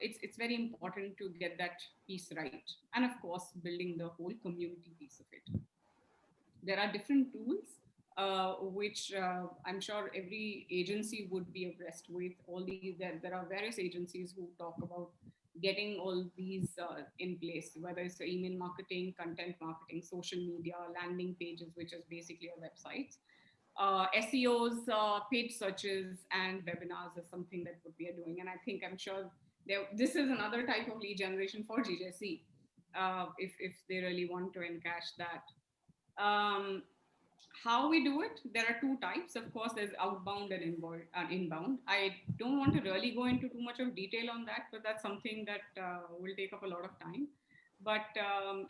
it's very important to get that piece right. And of course, building the whole community piece of it. There are different tools, which I'm sure every agency would be abreast with. All these, there are various agencies who talk about getting all these in place, whether it's email marketing, content marketing, social media, landing pages, which is basically our websites. SEOs, paid searches, and webinars is something that what we are doing. And I'm sure this is another type of lead generation for GJC, if they really want to encash that. How we do it, there are two types. Of course, there's outbound and inbound. I don't want to really go into too much of detail on that, but that's something that will take up a lot of time. But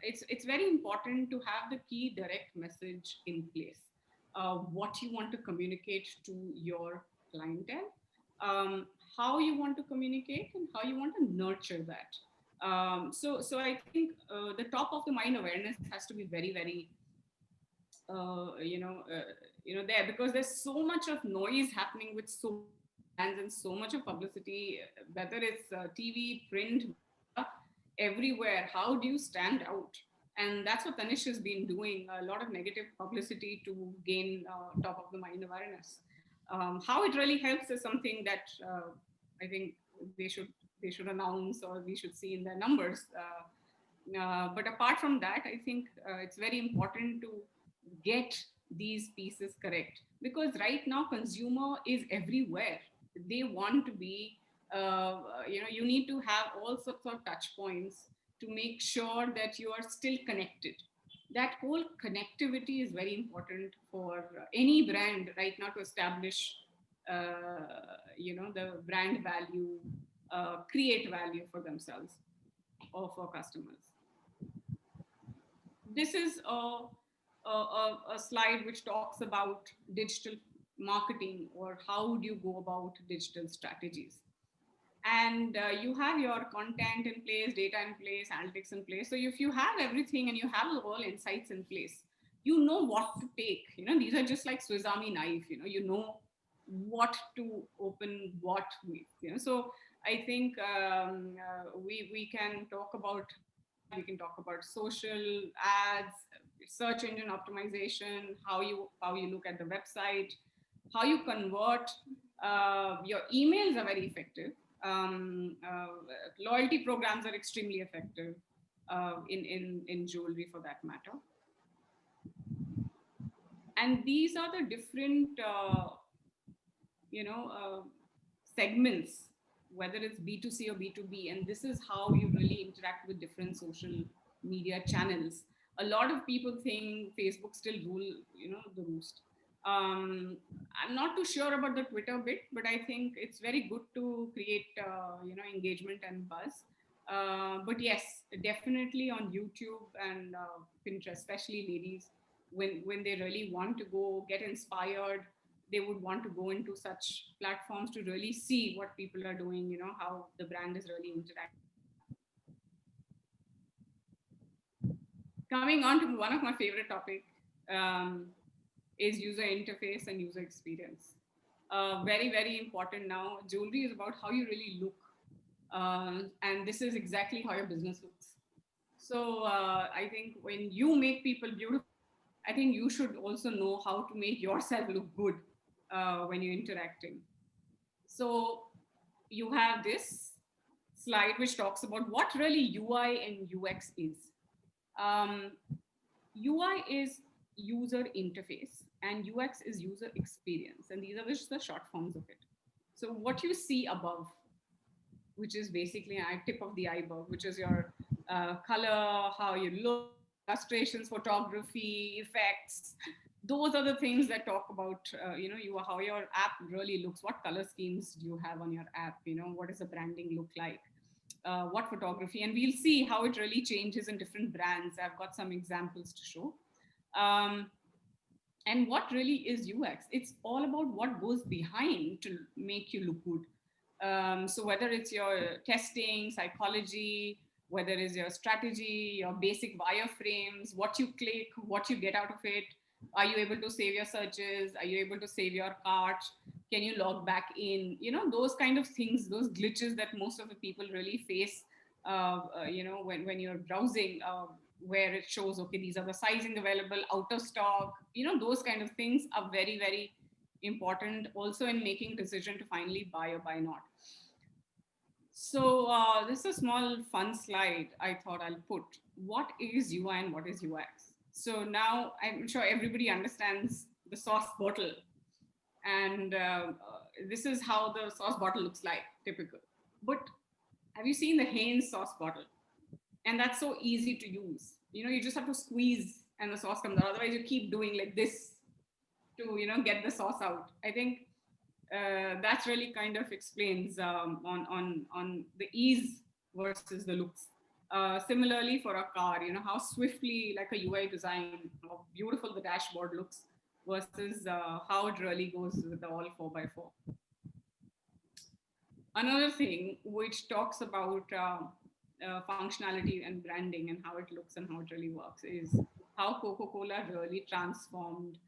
it's very important to have the key direct message in place. What you want to communicate to your clientele, how you want to communicate, and how you want to nurture that. So I think the top of the mind awareness has to be very, very there, because there's so much of noise happening with so brands and so much of publicity, whether it's TV, print, everywhere. How do you stand out? And that's what Tanishq has been doing, a lot of negative publicity to gain top of the mind awareness. How it really helps is something that I think they should announce, or we should see in their numbers. But apart from that, I think it's very important to get these pieces correct, because right now consumer is everywhere. They want to be, you need to have all sorts of touch points to make sure that you are still connected. That whole connectivity is very important for any brand right now to establish, the brand value, create value for themselves or for customers. this is a slide which talks about digital marketing, or how do you go about digital strategies. And you have your content in place, data in place, analytics in place. So if you have everything and you have all insights in place, you know what to take. These are just like Swiss Army knife. You know what to open what with. So I think we can talk about social ads, search engine optimization, how you look at the website, how you convert. Your emails are very effective. Loyalty programs are extremely effective in jewelry, for that matter. And these are the different segments, whether it's B2C or B2B, and this is how you really interact with different social media channels. A lot of people think Facebook still rule the roost. I'm not too sure about the Twitter bit, but I think it's very good to create engagement and buzz. But yes, definitely on YouTube and Pinterest, especially ladies, when they really want to go get inspired, they would want to go into such platforms to really see what people are doing, how the brand is really interacting. Coming on to one of my favorite topic, is user interface and user experience. Very, very important now. Jewelry is about how you really look. And this is exactly how your business looks. So I think when you make people beautiful, I think you should also know how to make yourself look good when you're interacting. So you have this slide which talks about what really UI and UX is. UI is user interface and UX is user experience. And these are just the short forms of it. So what you see above, which is basically a tip of the iceberg, which is your color, how you look, illustrations, photography, effects. Those are the things that talk about, how your app really looks. What color schemes do you have on your app? What does the branding look like? What photography? And we'll see how it really changes in different brands. I've got some examples to show. And what really is UX? It's all about what goes behind to make you look good. So whether it's your testing, psychology, whether it's your strategy, your basic wireframes, what you click, what you get out of it, are you able to save your searches? Are you able to save your cart? Can you log back in? Those kind of things, those glitches that most of the people really face, when you're browsing, where it shows, okay, these are the sizing available, out of stock, those kind of things are very, very important also in making decision to finally buy or buy not. So this is a small fun slide I thought I'll put. What is UI and what is UX? So now I'm sure everybody understands the sauce bottle. And this is how the sauce bottle looks like, typical. But have you seen the Heinz sauce bottle? And that's so easy to use. You just have to squeeze and the sauce comes out. Otherwise you keep doing like this to, get the sauce out. I think that really kind of explains on the ease versus the looks. Similarly for a car, how swiftly, like a UI design, how beautiful the dashboard looks versus how it really goes with the all 4x4. Another thing which talks about functionality and branding and how it looks and how it really works is how Coca-Cola really transformed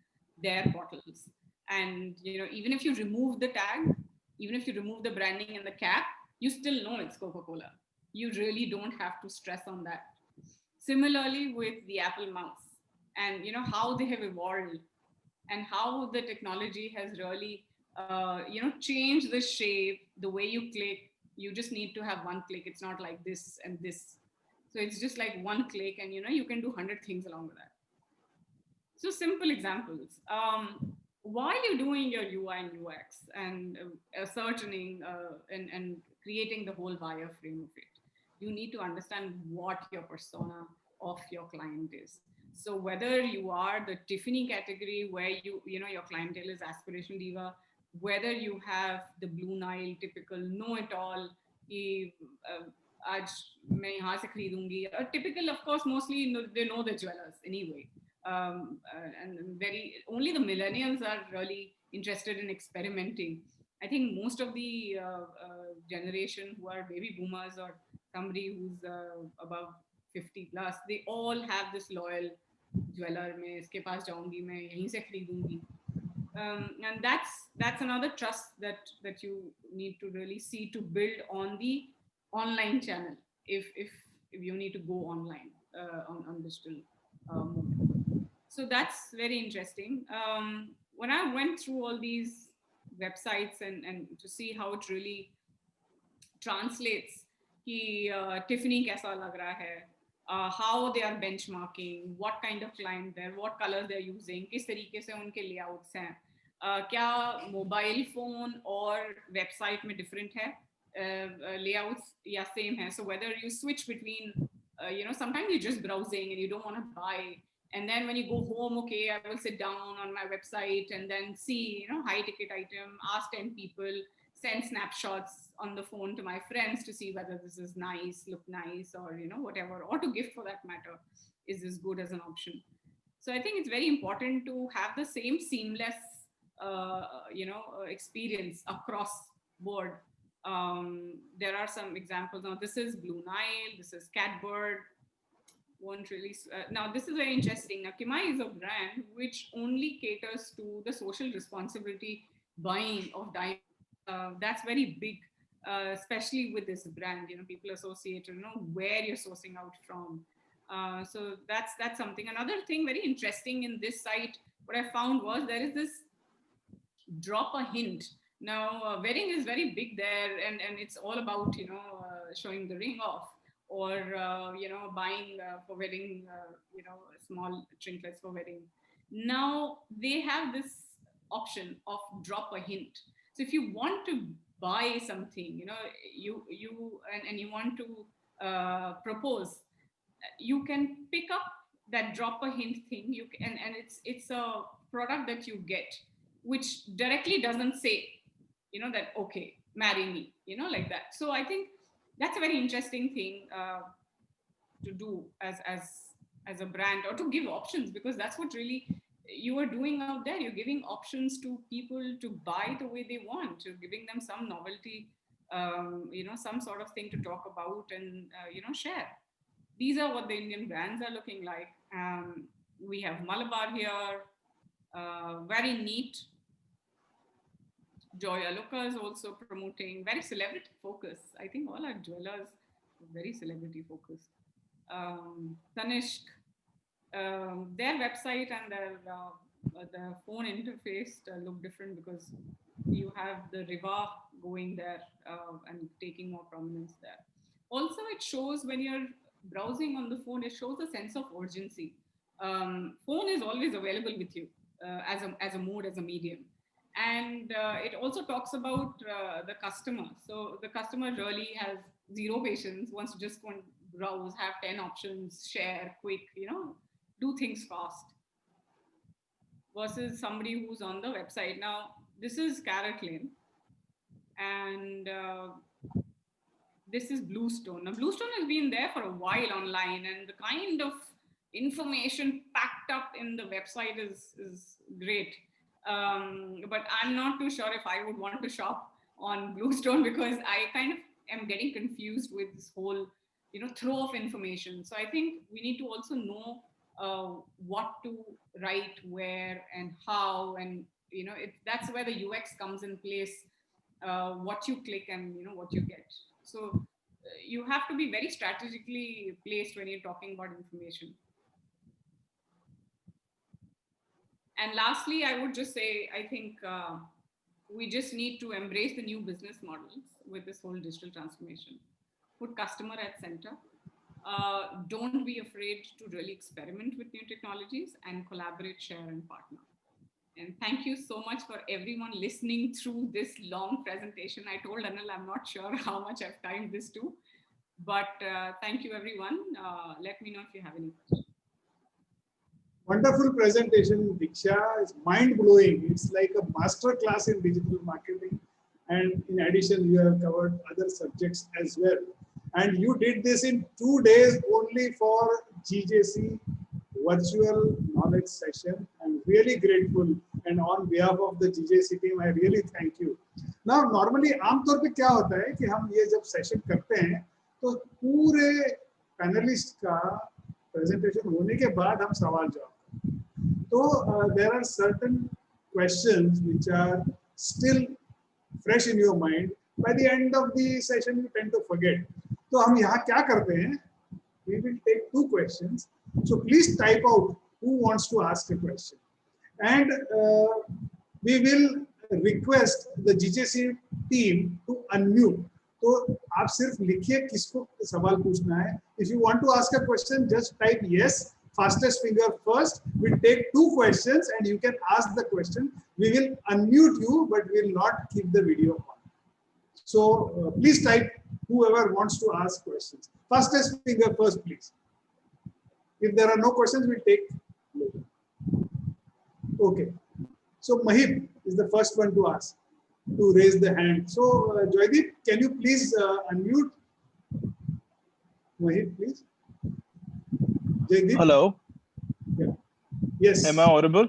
their bottles. And even if you remove the tag, even if you remove the branding and the cap, you still know it's Coca-Cola. You really don't have to stress on that. Similarly with the Apple mouse, and how they have evolved and how the technology has really changed the shape, the way you click. You just need to have one click. It's not like this and this. So it's just like one click and you can do 100 things along with that. So simple examples. While you're doing your UI and UX and ascertaining and creating the whole wireframe of it, you need to understand what your persona of your client is. So whether you are the Tiffany category where your clientele is aspiration diva, whether you have the Blue Nile typical know-it-all, आज मैं यहाँ से खरीदूंगी. Typical, of course, mostly they know the jewelers anyway. And only the millennials are really interested in experimenting. I think most of the generation who are baby boomers or somebody who's above 50 plus, they all have this loyal jeweler. मैं इसके पास जाऊंगी, मैं यहीं से खरीदूंगी. And that's another trust that you need to really see to build on the online channel if you need to go online on digital mode. So that's very interesting. When I went through all these websites and to see how it really translates कि Tiffany कैसा लग रहा है, how they are benchmarking, what kind of client they're, what colors they're using, किस तरीके से उनके layouts हैं, क्या mobile phone और website में different है, layouts या same है. So whether you switch between, sometimes you're just browsing and you don't want to buy. And then when you go home, okay, I will sit down on my website and then see, high ticket item, ask 10 people, send snapshots on the phone to my friends to see whether this is nice, look nice, or, whatever, or to gift for that matter, is this good as an option. So I think it's very important to have the same seamless, experience across board. There are some examples. Now, this is Blue Nile, this is Catbird. Now this is very interesting. Now, Kimai is a brand which only caters to the social responsibility buying of diamonds. That's very big, especially with this brand. People associate, where you're sourcing out from. So that's something. Another thing very interesting in this site, what I found was there is this drop a hint. Now, wedding is very big there, and it's all about showing the ring off, or buying for wedding, small trinkets for wedding. Now they have this option of drop a hint. So if you want to buy something, you want to propose, you can pick up that drop a hint thing. And it's a product that you get, which directly doesn't say, that okay, marry me, like that. So I think that's a very interesting thing to do as a brand, or to give options, because that's what really you are doing out there. You're giving options to people to buy the way they want. You're giving them some novelty, some sort of thing to talk about and share. These are what the Indian brands are looking like. We have Malabar here, very neat. Joy Aluka is also promoting, very celebrity focused. I think all our jewelers are very celebrity focused. Tanishq, their website and their phone interface look different because you have the Riva going there and taking more prominence there. Also, it shows when you're browsing on the phone, it shows a sense of urgency. Phone is always available with you as a mode, as a medium. And it also talks about the customer. So the customer really has zero patience, wants to just go and browse, have 10 options, share, quick, do things fast. Versus somebody who's on the website. Now, this is CaratLane. And this is Bluestone. Now, Bluestone has been there for a while online, and the kind of information packed up in the website is great. But I'm not too sure if I would want to shop on Bluestone, because I kind of am getting confused with this whole, throw of information. So I think we need to also know what to write, where and how, and that's where the UX comes in place. What you click and what you get. So you have to be very strategically placed when you're talking about information. And lastly, I would just say, I think we just need to embrace the new business models with this whole digital transformation. Put customer at center. Don't be afraid to really experiment with new technologies and collaborate, share, and partner. And thank you so much for everyone listening through this long presentation. I told Anil, I'm not sure how much I've timed this to, but thank you, everyone. Let me know if you have any questions. Wonderful presentation, Diksha. It's mind-blowing. It's like a master class in digital marketing. And in addition, you have covered other subjects as well. And you did this in 2 days only for GJC virtual knowledge session. I'm really grateful, and on behalf of the GJC team, I really thank you. Now, normally आमतौर पे क्या होता है कि हम ये जब session करते हैं तो पूरे पैनलिस्ट का प्रेजेंटेशन होने के बाद हम सवाल जवाब, तो there are certain questions which are still fresh in your mind. By the end of the session, you tend to forget. तो हम यहाँ क्या करते हैं? We will take 2 questions. So please type out who wants to ask a question, and we will request the GJC team to unmute. तो आप सिर्फ लिखिए किसको सवाल पूछना है. If you want to ask a question, just type yes. Fastest finger first. We'll take 2 questions, and you can ask the question. We will unmute you, but we will not keep the video on. So please type whoever wants to ask questions. Fastest finger first, please. If there are no questions, we'll take later. Okay. So Mahip is the first one to ask, to raise the hand. So Joydeep, can you please unmute Mahip, please? Joydeep? Hello. Yeah. Yes. Am I audible?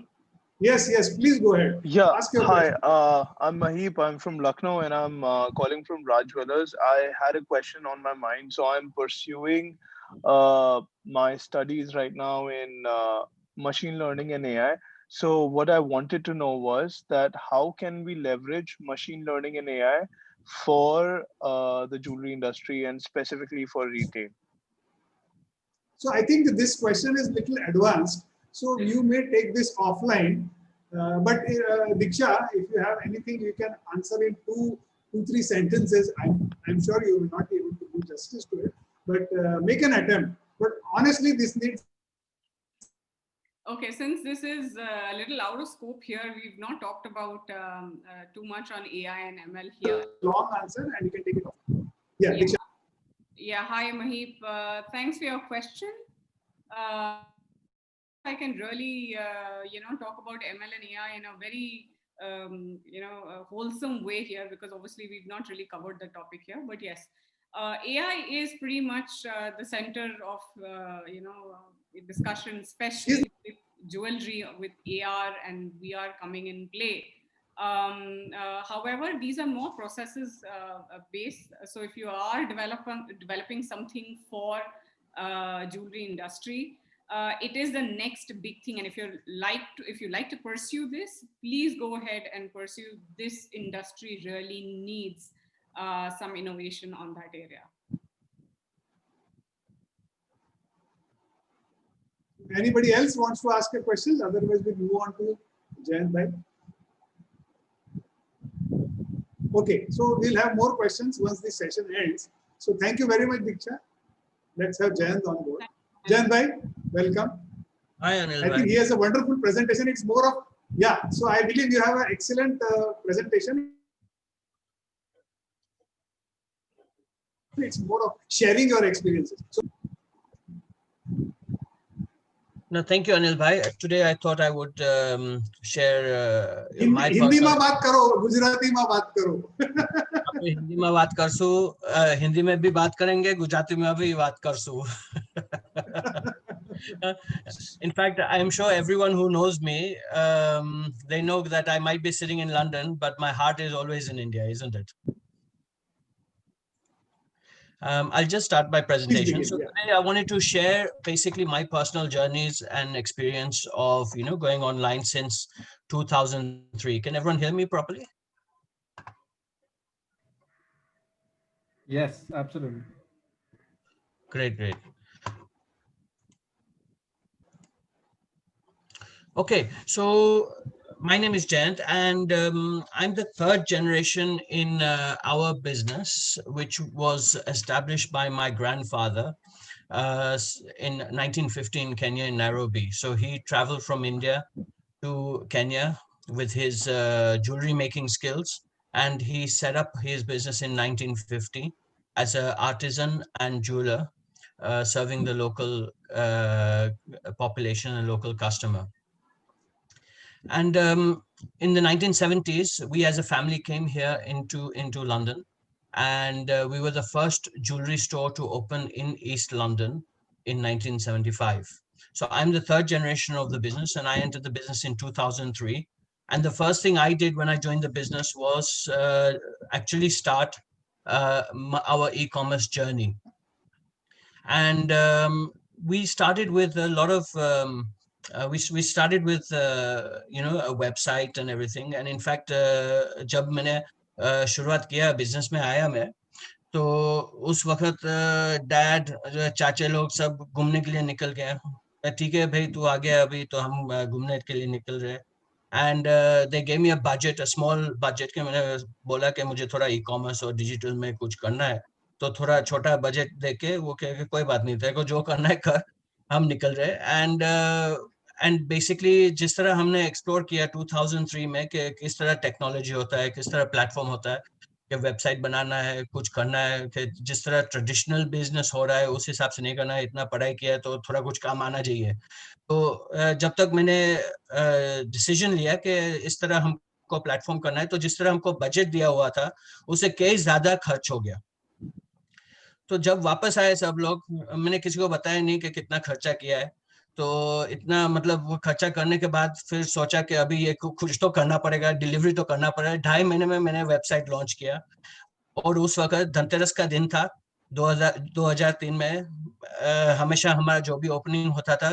Yes, yes. Please go ahead. Yeah. Ask your Hi. question. I'm Mahip. I'm from Lucknow, and I'm calling from Raj Jewellers. I had a question on my mind, so I'm pursuing my studies right now in machine learning and AI. So what I wanted to know was that how can we leverage machine learning and AI for the jewelry industry and specifically for retail? So I think this question is little advanced. So you may take this offline. But Diksha, if you have anything, you can answer in 2-3 sentences. I'm sure you will not be able to do justice to it, but make an attempt. But honestly, this needs. Okay, since this is a little out of scope here, we've not talked about too much on AI and ML here. Long answer, and you can take it off. Yeah, Diksha. Yeah, hi Mahip. Thanks for your question. I can really, talk about ML and AI in a very, wholesome way here, because obviously we've not really covered the topic here. But yes, AI is pretty much the center of, discussion, especially with jewelry, with AR and VR coming in play. However, these are more processes based. So if you are developing something for jewelry industry, it is the next big thing. And if you like to pursue this, please go ahead and pursue this. Industry really needs some innovation on that area. Anybody else wants to ask a question? Otherwise, we move on to Jayant Bhai. Okay, so we'll have more questions once the session ends. So thank you very much, Diksha. Let's have Jayant on board. Jayant Bhai, welcome. Hi, Anil. I think he has a wonderful presentation. It's more of, yeah, so I believe you have an excellent presentation. It's more of sharing your experiences. So, No, thank you, Anil Bhai. Today I thought I would share my Hindi में बात करो, गुजराती में बात करो. हिंदी में बात करसू, हिंदी में भी बात करेंगे, गुजराती में भी बात करसू. In fact, I am sure everyone who knows me, they know that I might be sitting in London, but my heart is always in India, isn't it? I'll just start my presentation. So today I wanted to share basically my personal journeys and experience of, going online since 2003. Can everyone hear me properly? Yes, absolutely. Great. Okay, so my name is Jayant, and I'm the 3rd generation in our business, which was established by my grandfather in 1950 in Kenya, in Nairobi. So he traveled from India to Kenya with his jewelry making skills, and he set up his business in 1950 as an artisan and jeweler, serving the local population and local customer. And in the 1970s, we as a family came here into London, and we were the first jewelry store to open in East London in 1975. So I'm the third generation of the business, and I entered the business in 2003. And the first thing I did when I joined the business was actually start our e-commerce journey. And we started with a lot of we started with a website and everything. And in fact, जब मैंने शुरुआत किया business में आया मैं, तो उस वक्त डैड चाचे लोग सब घूमने के लिए निकल गए. ठीक है भाई, तू आ गया अभी तो हम घूमने के लिए निकल रहे. And they gave me a budget, a small budget, के मैंने बोला कि मुझे थोड़ा ई कॉमर्स और डिजिटल में कुछ करना है. तो थोड़ा छोटा बजट देके वो कह के कोई बात नहीं, तेरे को जो करना है कर, हम निकल रहे. एंड बेसिकली जिस तरह हमने एक्सप्लोर किया 2003 में कि किस तरह टेक्नोलॉजी होता है, किस तरह प्लेटफॉर्म होता है, कि वेबसाइट बनाना है, कुछ करना है, कि जिस तरह ट्रेडिशनल बिजनेस हो रहा है उस हिसाब से नहीं करना है, इतना पढ़ाई किया है तो थोड़ा कुछ काम आना चाहिए. तो जब तक मैंने डिसीजन लिया कि इस तरह हमको प्लेटफॉर्म करना है, तो जिस तरह हमको बजट दिया हुआ था उससे कई ज्यादा खर्च हो गया. तो जब वापस आए सब लोग, मैंने किसी को बताया नहीं कि कितना खर्चा किया है. तो इतना मतलब वो खर्चा करने के बाद फिर सोचा कि अभी ये कुछ तो करना पड़ेगा, डिलीवरी तो करना पड़ेगा. 2.5 महीने में मैंने वेबसाइट लॉन्च किया. और उस वक्त धनतेरस का दिन था 2003 में. हमेशा हमारा जो भी ओपनिंग होता था,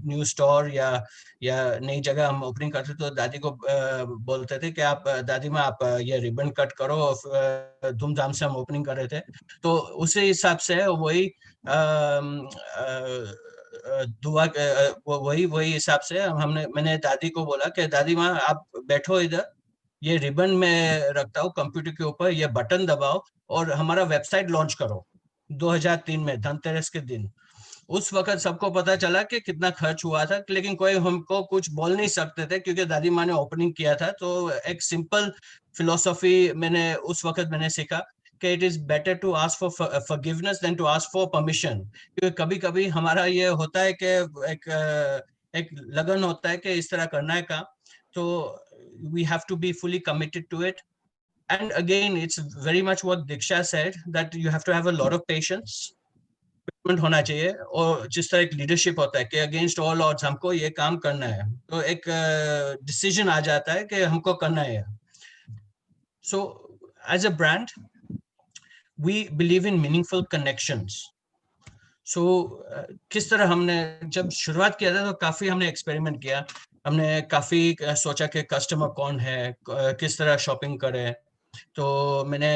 न्यू स्टोर या नई जगह हम ओपनिंग करते तो दादी को बोलते थे कि आप दादी माँ आप ये रिबन कट करो. धूमधाम से हम ओपनिंग कर रहे थे. तो उसी हिसाब से वही दुआ वही हिसाब से मैंने दादी को बोला कि दादी माँ आप बैठो इधर, ये रिबन में रखता हूँ कंप्यूटर के ऊपर, ये बटन दबाओ और हमारा वेबसाइट लॉन्च करो. 2003 में धनतेरस के दिन. उस वक्त सबको पता चला कि कितना खर्च हुआ था, लेकिन कोई हमको कुछ बोल नहीं सकते थे क्योंकि दादी माँ ने ओपनिंग किया था. तो एक सिंपल फिलोसॉफी मैंने उस वक्त मैंने सीखा कि it is better to ask for forgiveness than to ask for permission. क्योंकि कभी कभी हमारा ये होता है कि एक लगन होता है कि इस तरह करना है काम, तो we have to be fully committed to it. And again, it's very much what Diksha said, that you have to have a lot of patience होना चाहिए. और जिस तरह एक लीडरशिप होता है कि अगेंस्ट ऑल ऑड्स हमको ये काम करना है, तो एक डिसीजन आ जाता है कि हमको करना है. So as a brand, we believe in meaningful connections. So किस तरह हमने जब शुरुआत किया था तो काफी हमने एक्सपेरिमेंट किया. हमने काफी सोचा कि कस्टमर कौन है, किस तरह शॉपिंग करे. तो मैंने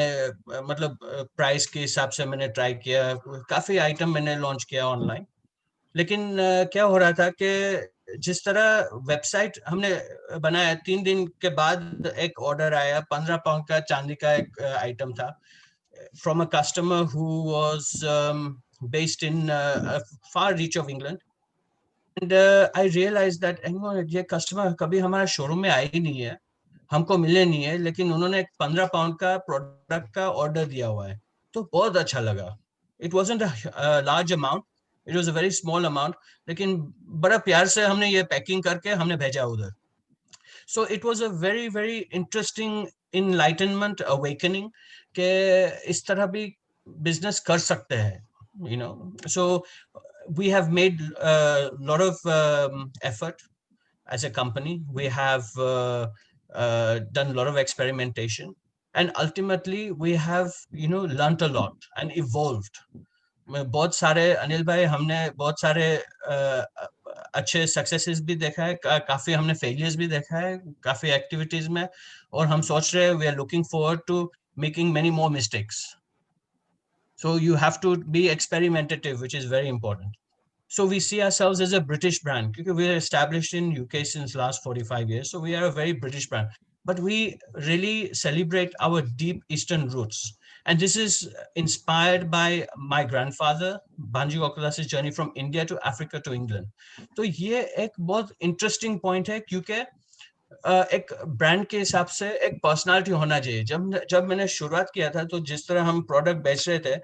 मतलब प्राइस के हिसाब से मैंने ट्राई किया, काफी आइटम मैंने लॉन्च किया ऑनलाइन. लेकिन क्या हो रहा था कि जिस तरह वेबसाइट हमने बनाया, 3 दिन के बाद एक ऑर्डर आया. 15 पाउंड का चांदी का एक आइटम था from a customer who was based in a far reach of England. And I realized that ये कस्टमर कभी हमारा शोरूम में आया ही नहीं है, हमको मिले नहीं है, लेकिन उन्होंने 15 पाउंड का प्रोडक्ट का ऑर्डर दिया हुआ है. तो बहुत अच्छा लगा. It wasn't a large amount, it was a very small amount, लेकिन बड़ा प्यार से हमने ये पैकिंग करके हमने भेजा उधर. So it was a very, very interesting enlightenment, awakening के इस तरह भी business कर सकते हैं, you know. So we have made a lot of effort as a company. We have done a lot of experimentation, and ultimately we have, you know, learned a lot and evolved. बहुत सारे अनिल भाई हमने बहुत सारे अच्छे successes भी देखा है, काफी हमने फेलियर्स भी देखा है काफी एक्टिविटीज में, और हम सोच रहे हैं we are looking forward to making many more mistakes. So you have to be experimentative, which is very important. So we see ourselves as a British brand because we are established in UK since last 45 years. So we are a very British brand, but we really celebrate our deep Eastern roots. And this is inspired by my grandfather, Bhanji Gokulas's journey from India to Africa to England. तो ये एक बहुत interesting point है क्योंकि एक brand के हिसाब से एक पर्सनालिटी होना चाहिए. जब मैंने शुरुआत किया था तो जिस तरह हम प्रोडक्ट बेच रहे थे,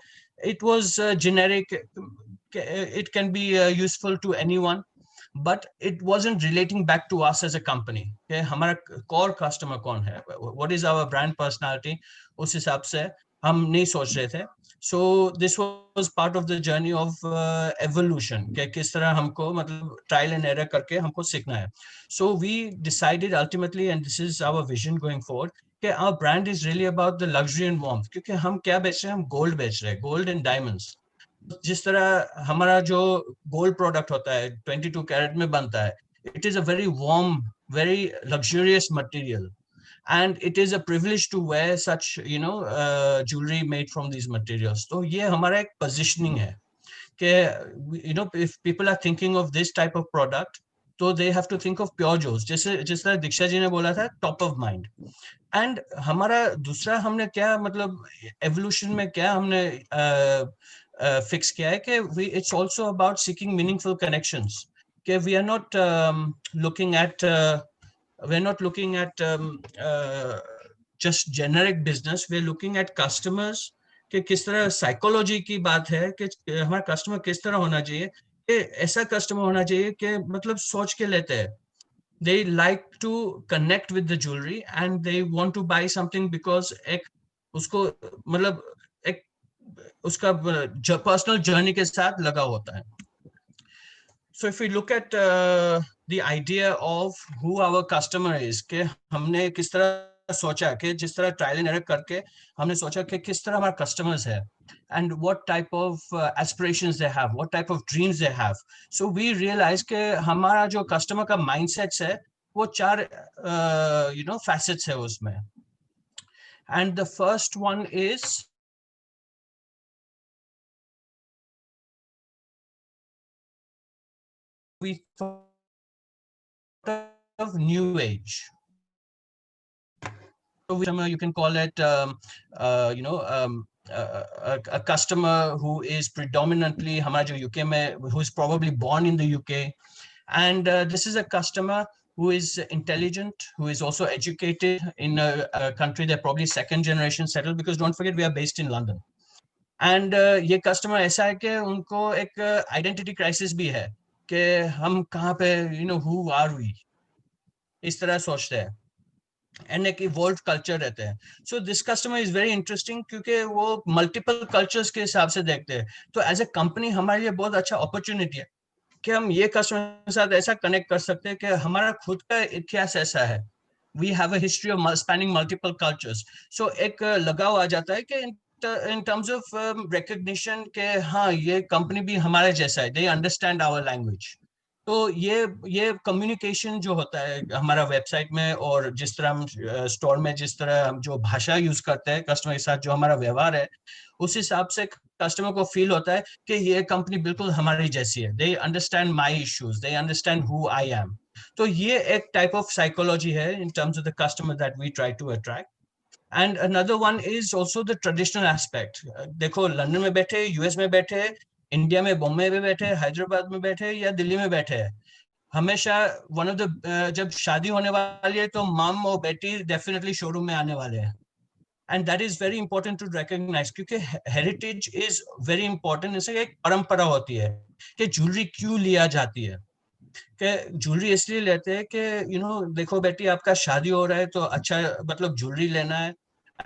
it was generic, it can be useful to anyone, but it wasn't relating back to us as a company. Okay, हमारा core customer कौन है, what is our brand personality, उस हिसाब से हम नहीं सोच रहे थे. So this was part of the journey of evolution कि किस तरह हमको मतलब trial and error करके हमको सीखना है. So we decided ultimately, and this is our vision going forward, कि our brand is really about the luxury and warmth. क्योंकि हम क्या बेच रहे हैं, हम gold बेच रहे हैं, gold and diamonds. जिस तरह हमारा जो gold product होता है 22 कैरेट में बनता है, it is a very warm, very luxurious material. And it is a privilege to wear such jewelry made from these materials. तो ये हमारा एक positioning है कि if people are thinking of this type of product, तो they have to think of pure jewels. जैसे जिस तरह दीक्षा जी ने बोला था, top of mind. And हमारा दूसरा हमने क्या मतलब evolution में क्या हमने fix किया है कि it's also about seeking meaningful connections. कि we are not looking at we're not looking at just generic business. We're looking at customers कि किस तरह psychology की बात है कि हमारा customer किस तरह होना चाहिए कि ऐसा customer होना चाहिए कि मतलब सोच के लेते हैं. They like to connect with the jewelry and they want to buy something because एक उसको मतलब एक उसका personal journey के साथ लगा होता है. So if we look at the idea of who our customer is, कि हमने किस तरह सोचा कि जिस तरह trial and error करके हमने सोचा कि किस तरह हमारा customers है and what type of aspirations they have, what type of dreams they have. So we realize कि हमारा जो customer का mindsets है वो 4 facets है उसमें. And the first one is we thought of new age. So you can call it a customer who is predominantly हमारा जो UK में, who is probably born in the UK, and this is a customer who is intelligent, who is also educated in a country they're probably second generation settled, because don't forget we are based in London. And ये customer ऐसा है कि उनको एक identity crisis भी है कि हम कहाँ पे who are we, इस तरह सोचते हैं. And एक evolved culture रहते हैं. So this customer is very interesting क्योंकि वो multiple cultures के हिसाब से देखते हैं. तो as a company हमारे लिए बहुत अच्छा opportunity है कि हम ये customer के साथ ऐसा connect कर सकते हैं कि हमारा खुद का इतिहास ऐसा है. We have a history of spanning multiple cultures. So एक लगाव आ जाता है कि in terms of recognition के हाँ ये company भी हमारे जैसा है. They understand our language. तो ये कम्युनिकेशन जो होता है हमारा वेबसाइट में और जिस तरह हम स्टोर में जिस तरह हम जो भाषा यूज करते हैं कस्टमर के साथ जो हमारा व्यवहार है उस हिसाब से कस्टमर को फील होता है कि ये कंपनी बिल्कुल हमारी जैसी है. They understand my issues, they understand who I am. तो ये एक टाइप ऑफ साइकोलॉजी है in terms of the customer that we try to attract. And another one is also the traditional aspect. देखो London में बैठे, US में बैठे, India में बॉम्बे में बैठे, हैदराबाद में बैठे या दिल्ली में बैठे हैं, हमेशा वन ऑफ द जब शादी होने वाली है तो मम और बेटी डेफिनेटली शोरूम में आने वाले हैं. And that is very important to recognise क्योंकि हेरिटेज इज वेरी इंपॉर्टेंट. जैसे एक परंपरा होती है कि ज्वेलरी क्यों लिया जाती है, कि ज्वेलरी इसलिए लेते हैं कि देखो बेटी आपका शादी हो रहा है तो अच्छा मतलब ज्वेलरी लेना है.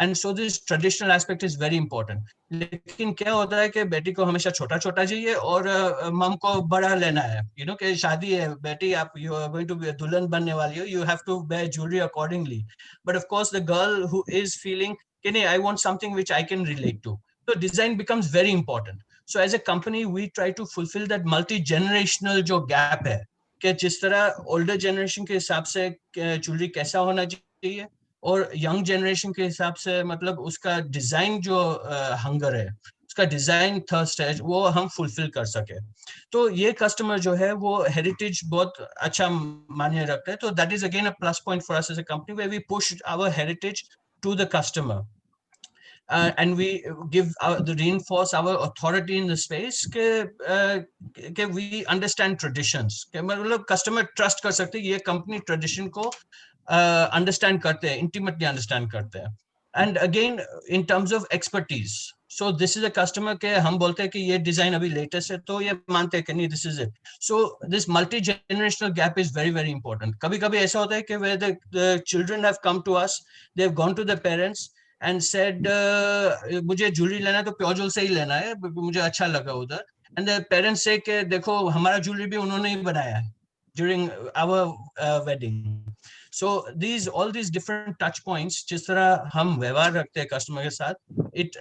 And so this traditional aspect is very important. लेकिन क्या होता है कि बेटी को हमेशा छोटा छोटा चाहिए और मम को बड़ा लेना है. कि शादी है बेटी, आप you are going to be दुल्हन बनने वाली हो, you have to wear jewellery accordingly. But of course the girl who is feeling कि नहीं I want something which I can relate to, तो design becomes very important. So as a company we try to fulfil that multi generational जो gap है कि जिस तरह older generation के हिसाब से ज्वेलरी कैसा होना चाहिए और यंग जनरेशन के हिसाब से मतलब उसका डिजाइन जो हंगर है, उसका डिजाइन थर्स्ट है, वो हम फुलफिल कर सके. तो ये कस्टमर जो है वो हेरिटेज बहुत अच्छा मान्य रखते हैं. तो that is again a plus point for us as a company where we push our heritage to the customer. And we give the reinforce our authority in the space के we understand traditions. के मतलब customer trust कर सकते हैं ये company tradition को understand करते हैं, intimately understand करते हैं. And again in terms of expertise, so this is a customer के हम बोलते हैं कि ये design अभी latest है तो ये मानते हैं कि नहीं this is it. So this multi generational gap is very very important. कभी कभी ऐसा होता है कि where the children have come to us, they have gone to the parents and said, मुझे jewelry लेना है तो Pure Jewel से ही लेना है, मुझे अच्छा लगा उधर. And the parents say कि देखो हमारा jewelry भी उन्होंने ही बनाया है during our wedding. So all these different touch points, जिस तरह हम व्यवहार रखते हैं customer के साथ, it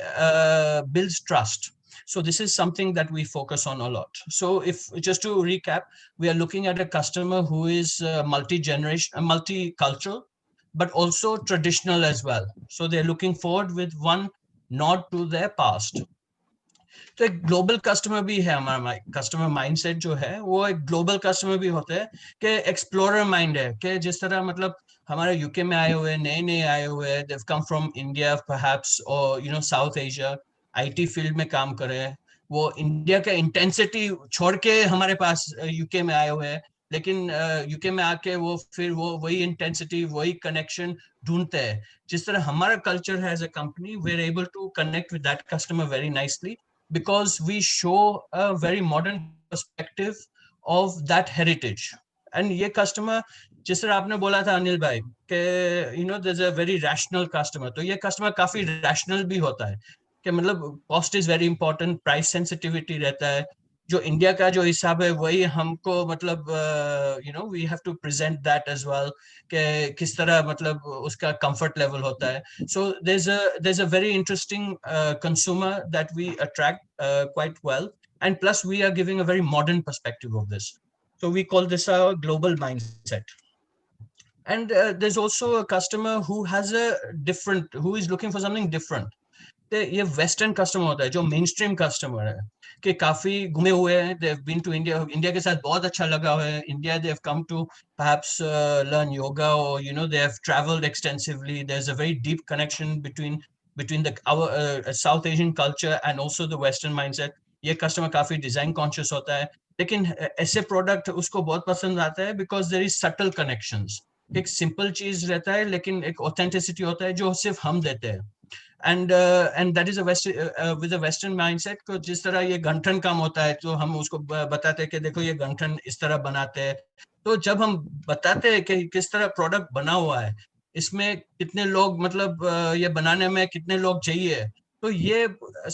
builds trust. So this is something that we focus on a lot. So if just to recap, we are looking at a customer who is multi-generation, multicultural, but also traditional as well. So they're looking forward with one nod to their past. तो एक global customer भी है हमारा. Customer mindset जो है वो एक global customer भी होता है कि एक्सप्लोरर माइंड है कि जिस तरह मतलब हमारे यूके में आए हुए नए आए हुए, they've come from India perhaps or South Asia, IT field में काम कर रहे हैं, वो इंडिया का इंटेंसिटी छोड़ के हमारे पास यूके में आए हुए हैं, लेकिन यूके में आके वो फिर वही इंटेंसिटी वही कनेक्शन ढूंढते हैं. जिस तरह हमारा कल्चर है as a company, we are able to connect with that customer very nicely because we show a very modern perspective of that heritage. And ये customer, जिस तरह आपने बोला था अनिल भाई कि there's a very rational customer, तो ये customer काफी rational भी होता है कि मतलब cost is very important, price sensitivity रहता है, जो इंडिया का जो हिसाब है वही हमको मतलब we have to present that as well कि किस तरह मतलब उसका comfort level होता है. So there's a very interesting consumer that we attract quite well, and plus we are giving a very modern perspective of this. So we call this our global mindset. And there's also a customer who is looking for something different. ये western customer होता है जो main stream customer है कि काफी घूमे हुए हैं, they have been to India के साथ बहुत अच्छा लगा हुआ है India, they have come to perhaps learn yoga, or they have traveled extensively. There's a very deep connection between our South Asian culture and also the Western mindset. ये customer काफी design conscious होता है, लेकिन ऐसे product उसको बहुत पसंद आता है because there is subtle connections. एक सिंपल चीज रहता है लेकिन एक ऑथेंटिसिटी होता है जो सिर्फ हम देते हैं. And that is with a Western mindset को जिस तरह ये गंठन काम होता है तो हम उसको बताते हैं कि देखो ये गंठन इस तरह बनाते हैं. तो जब हम बताते हैं कि किस तरह प्रोडक्ट बना हुआ है, इसमें कितने लोग मतलब ये बनाने में कितने लोग चाहिए, तो ये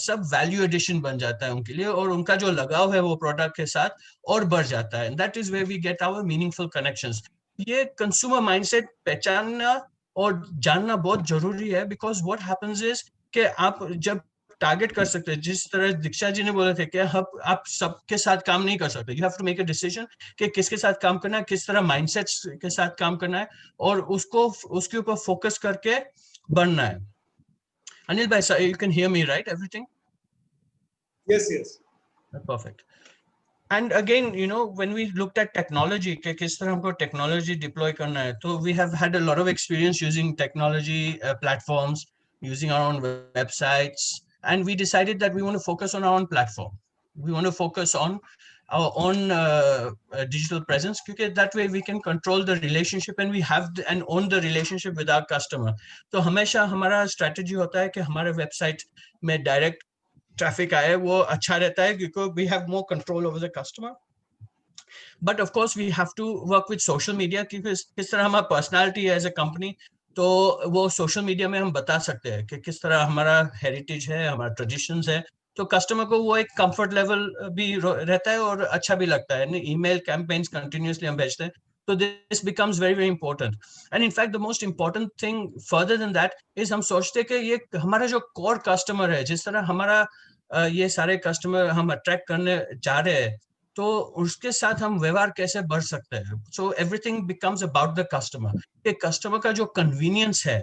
सब वैल्यू एडिशन बन जाता है उनके लिए और उनका जो लगाव है वो प्रोडक्ट के साथ और बढ़ जाता है. That is where we get our meaningful connections. ये कंज्यूमर माइंडसेट पहचानना और जानना बहुत जरूरी है बिकॉज व्हाट हैपेंस इज कि आप जब टारगेट कर सकते हैं, जिस तरह दीक्षा जी ने बोले थे कि आप सबके साथ काम नहीं कर सकते, you have to make a decision कि किसके साथ काम करना है, किस तरह माइंडसेट्स के साथ काम करना है और उसके ऊपर फोकस करके बढ़ना है. अनिल भाई, you can hear me, right? Everything? Yes. Perfect. And again, when we looked at technology, कि किस तरह हमको technology deploy करना है, तो we have had a lot of experience using technology platforms, using our own websites, and we decided that we want to focus on our own platform. We want to focus on our own digital presence, because that way we can control the relationship and we have and own the relationship with our customer. तो हमेशा हमारा strategy होता है कि हमारे website में direct traffic आए वो अच्छा रहता है because we have more control over the customer. But of course we have to work with social media क्योंकि किस तरह हमारा personality है as a company, तो वो social media में हम बता सकते हैं कि किस तरह हमारा heritage है, हमारा traditions है, तो customer को वो एक comfort level भी रहता है और अच्छा भी लगता है. email campaigns continuously हम भेजते हैं, so this becomes very, very important. And in fact, the most important thing further than that is हम सोचते हैं कि ये हमारा जो core customer है, जिस तरह हमारा ये सारे customer हम attract करने जा रहे हैं, तो उसके साथ हम व्यवहार कैसे बढ़ सकते हैं. So everything becomes about the customer. कि customer का जो convenience है,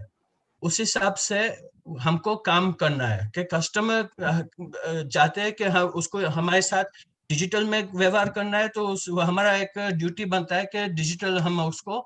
उस हिसाब से हमको काम करना है कि कस्टमर चाहते हैं कि उसको हमारे साथ डिजिटल में व्यवहार करना है, तो हमारा एक ड्यूटी बनता है कि डिजिटल हम उसको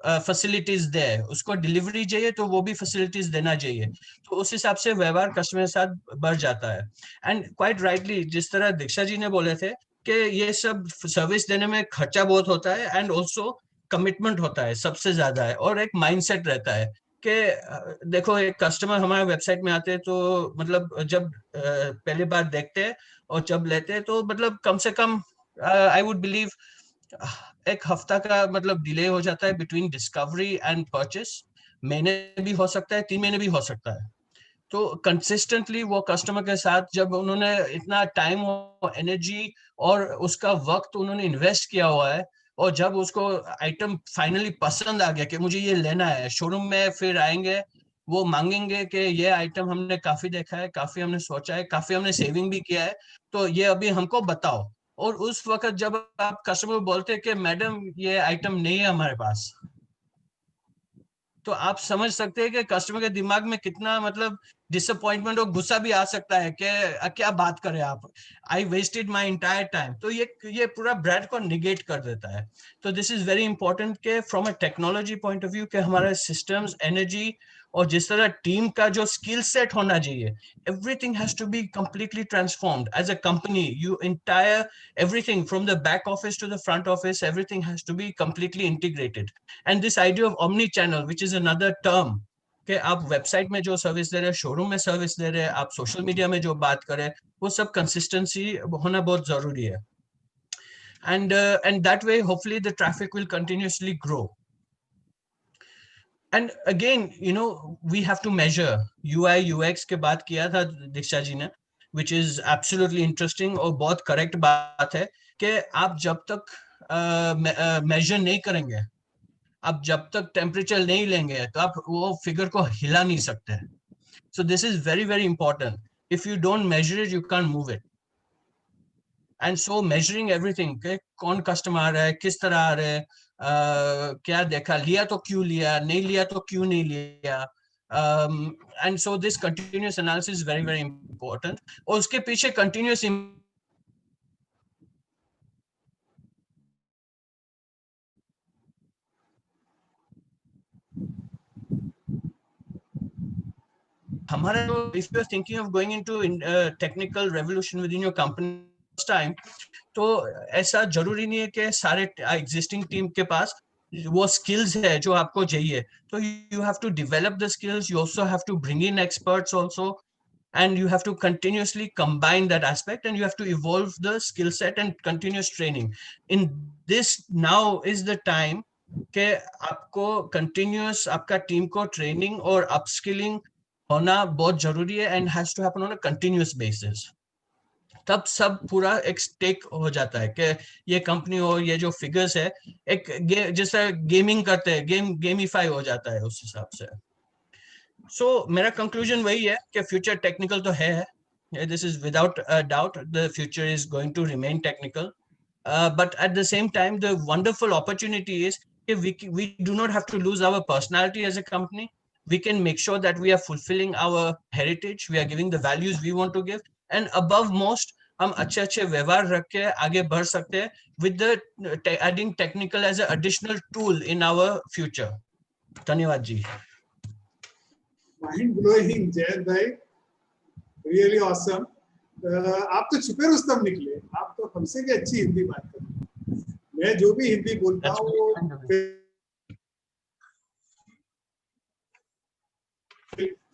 फैसिलिटीज दे, उसको डिलीवरी चाहिए तो वो भी फैसिलिटीज देना चाहिए, तो उस हिसाब से व्यवहार कस्टमर के साथ बढ़ जाता है. एंड क्वाइट राइटली जिस तरह दीक्षा जी ने बोले थे कि ये सब सर्विस देने में खर्चा बहुत होता है एंड ऑल्सो कमिटमेंट होता है सबसे ज्यादा है, और एक माइंडसेट रहता है कि देखो एक कस्टमर हमारे वेबसाइट में आते हैं तो मतलब जब पहली बार देखते हैं और जब लेते हैं तो मतलब कम से कम आई वुड बिलीव एक हफ्ता का मतलब डिले हो जाता है बिटवीन डिस्कवरी एंड परचेस. महीने भी हो सकता है, 3 महीने भी हो सकता है. तो कंसिस्टेंटली वो कस्टमर के साथ जब उन्होंने इतना टाइम और एनर्जी और उसका वक्त उन्होंने इन्वेस्ट किया हुआ है, और जब उसको आइटम फाइनली पसंद आ गया कि मुझे ये लेना है, शोरूम में फिर आएंगे, वो मांगेंगे कि ये आइटम हमने काफी देखा है, काफी हमने सोचा है, काफी हमने सेविंग भी किया है, तो ये अभी हमको बताओ। और उस वक्त जब आप कस्टमर को बोलते हैं कि मैडम ये आइटम नहीं है हमारे पास, तो आप समझ सकते हैं कि कस्टमर के दिमाग में कितना मतलब डिसअपॉइंटमेंट और गुस्सा भी आ सकता है कि क्या बात करें आप, I wasted my entire time. तो ये पूरा ब्रांड को निगेट कर देता है। तो दिस इज वेरी इंपॉर्टेंट के from a technology point of view के हमारे सिस्टम्स, एनर्जी और जिस तरह टीम का जो स्किल सेट होना चाहिए, everything has to be completely transformed as a company. You entire everything from the back office to the front office, everything has to be completely integrated. And this idea of omni channel, which is another term, कि आप website में जो service दे रहे हैं, showroom में service दे रहे हैं, आप सोशल मीडिया में जो बात करें, वो सब कंसिस्टेंसी होना बहुत जरूरी है. And that way hopefully the traffic will continuously grow. And again, we have to measure. UI UX के बात किया था दीक्षा जी ने, which is absolutely interesting और बहुत correct बात है कि आप जब तक measure नहीं करेंगे, आप जब तक टेम्परेचर नहीं लेंगे, तो आप वो फिगर को हिला नहीं सकते. So this is very, very important. If you don't measure it, you can't move it. And so measuring everything, के कौन कस्टमर आ रहा है, किस तरह आ रहा है, क्या देखा, लिया तो क्यों लिया, नहीं लिया तो क्यों नहीं लिया. And so this continuous analysis is very, very important. और उसके पीछे continuous हमारे, if you are thinking of going into technical revolution within your company first time, तो ऐसा जरूरी नहीं है कि सारे एग्जिस्टिंग टीम के पास वो स्किल्स है जो आपको चाहिए. तो you have to develop the skills, you also have to bring in experts also, and you have to continuously combine that aspect, and you have to evolve the skill set and continuous training. In this now is the time कि आपको continuous आपका team को training और upskilling होना बहुत जरूरी है, and has to happen on a continuous basis. तब सब पूरा एक स्टेक हो जाता है कि ये कंपनी और ये जो फिगर्स है, एक जैसा गेमिंग करते हैं, गेमिफाई हो जाता है उस हिसाब से. So मेरा कंक्लूजन वही है कि फ्यूचर टेक्निकल तो है. This is without a doubt, the future is going to remain technical, but at the same time the wonderful opportunity is if we do not have to lose our personality as a company. We can make sure that we are fulfilling our heritage, we are giving the values we want to give, and above most हम अच्छे अच्छे व्यवहार रख के आगे बढ़ सकते हैं with the adding technical as an additional tool in our future. धन्यवाद जी. Mind blowing, जयंत भाई, really awesome. आप तो छुपे रुस्तम निकले, आप तो हमसे भी अच्छी हिंदी बात करते हैं. मैं जो भी हिंदी बोलता हूँ वो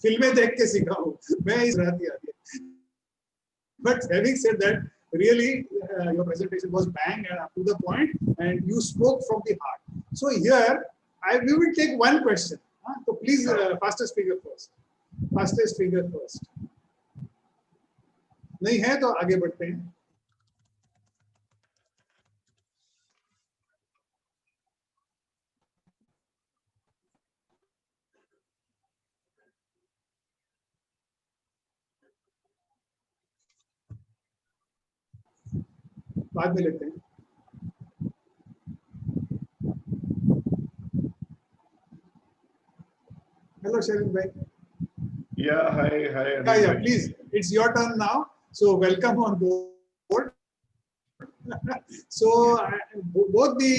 फिल्में देख के सीखा हूँ मैं, इस रात ही आती है. But having said that, really your presentation was bang and up to the point, and you spoke from the heart. So here we will take one question. So please, fastest finger first. Fastest finger first. नहीं है तो आगे बढ़ते हैं. बाद में लेते हैं. Hello, Sharon bhai. Yeah, hi. Yeah, please. It's your turn now. So welcome on board. So both the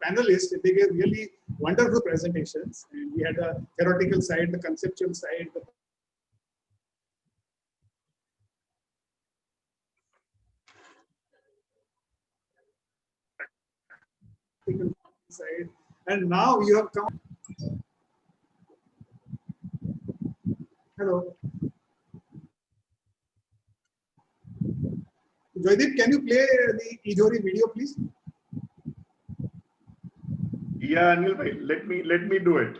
panelists, they gave really wonderful presentations, and we had a theoretical side, the conceptual side, the practical side, and now you have come. Hello. Joydeep, can you play the Ijori video, please? Yeah, Anil bhai, let me do it.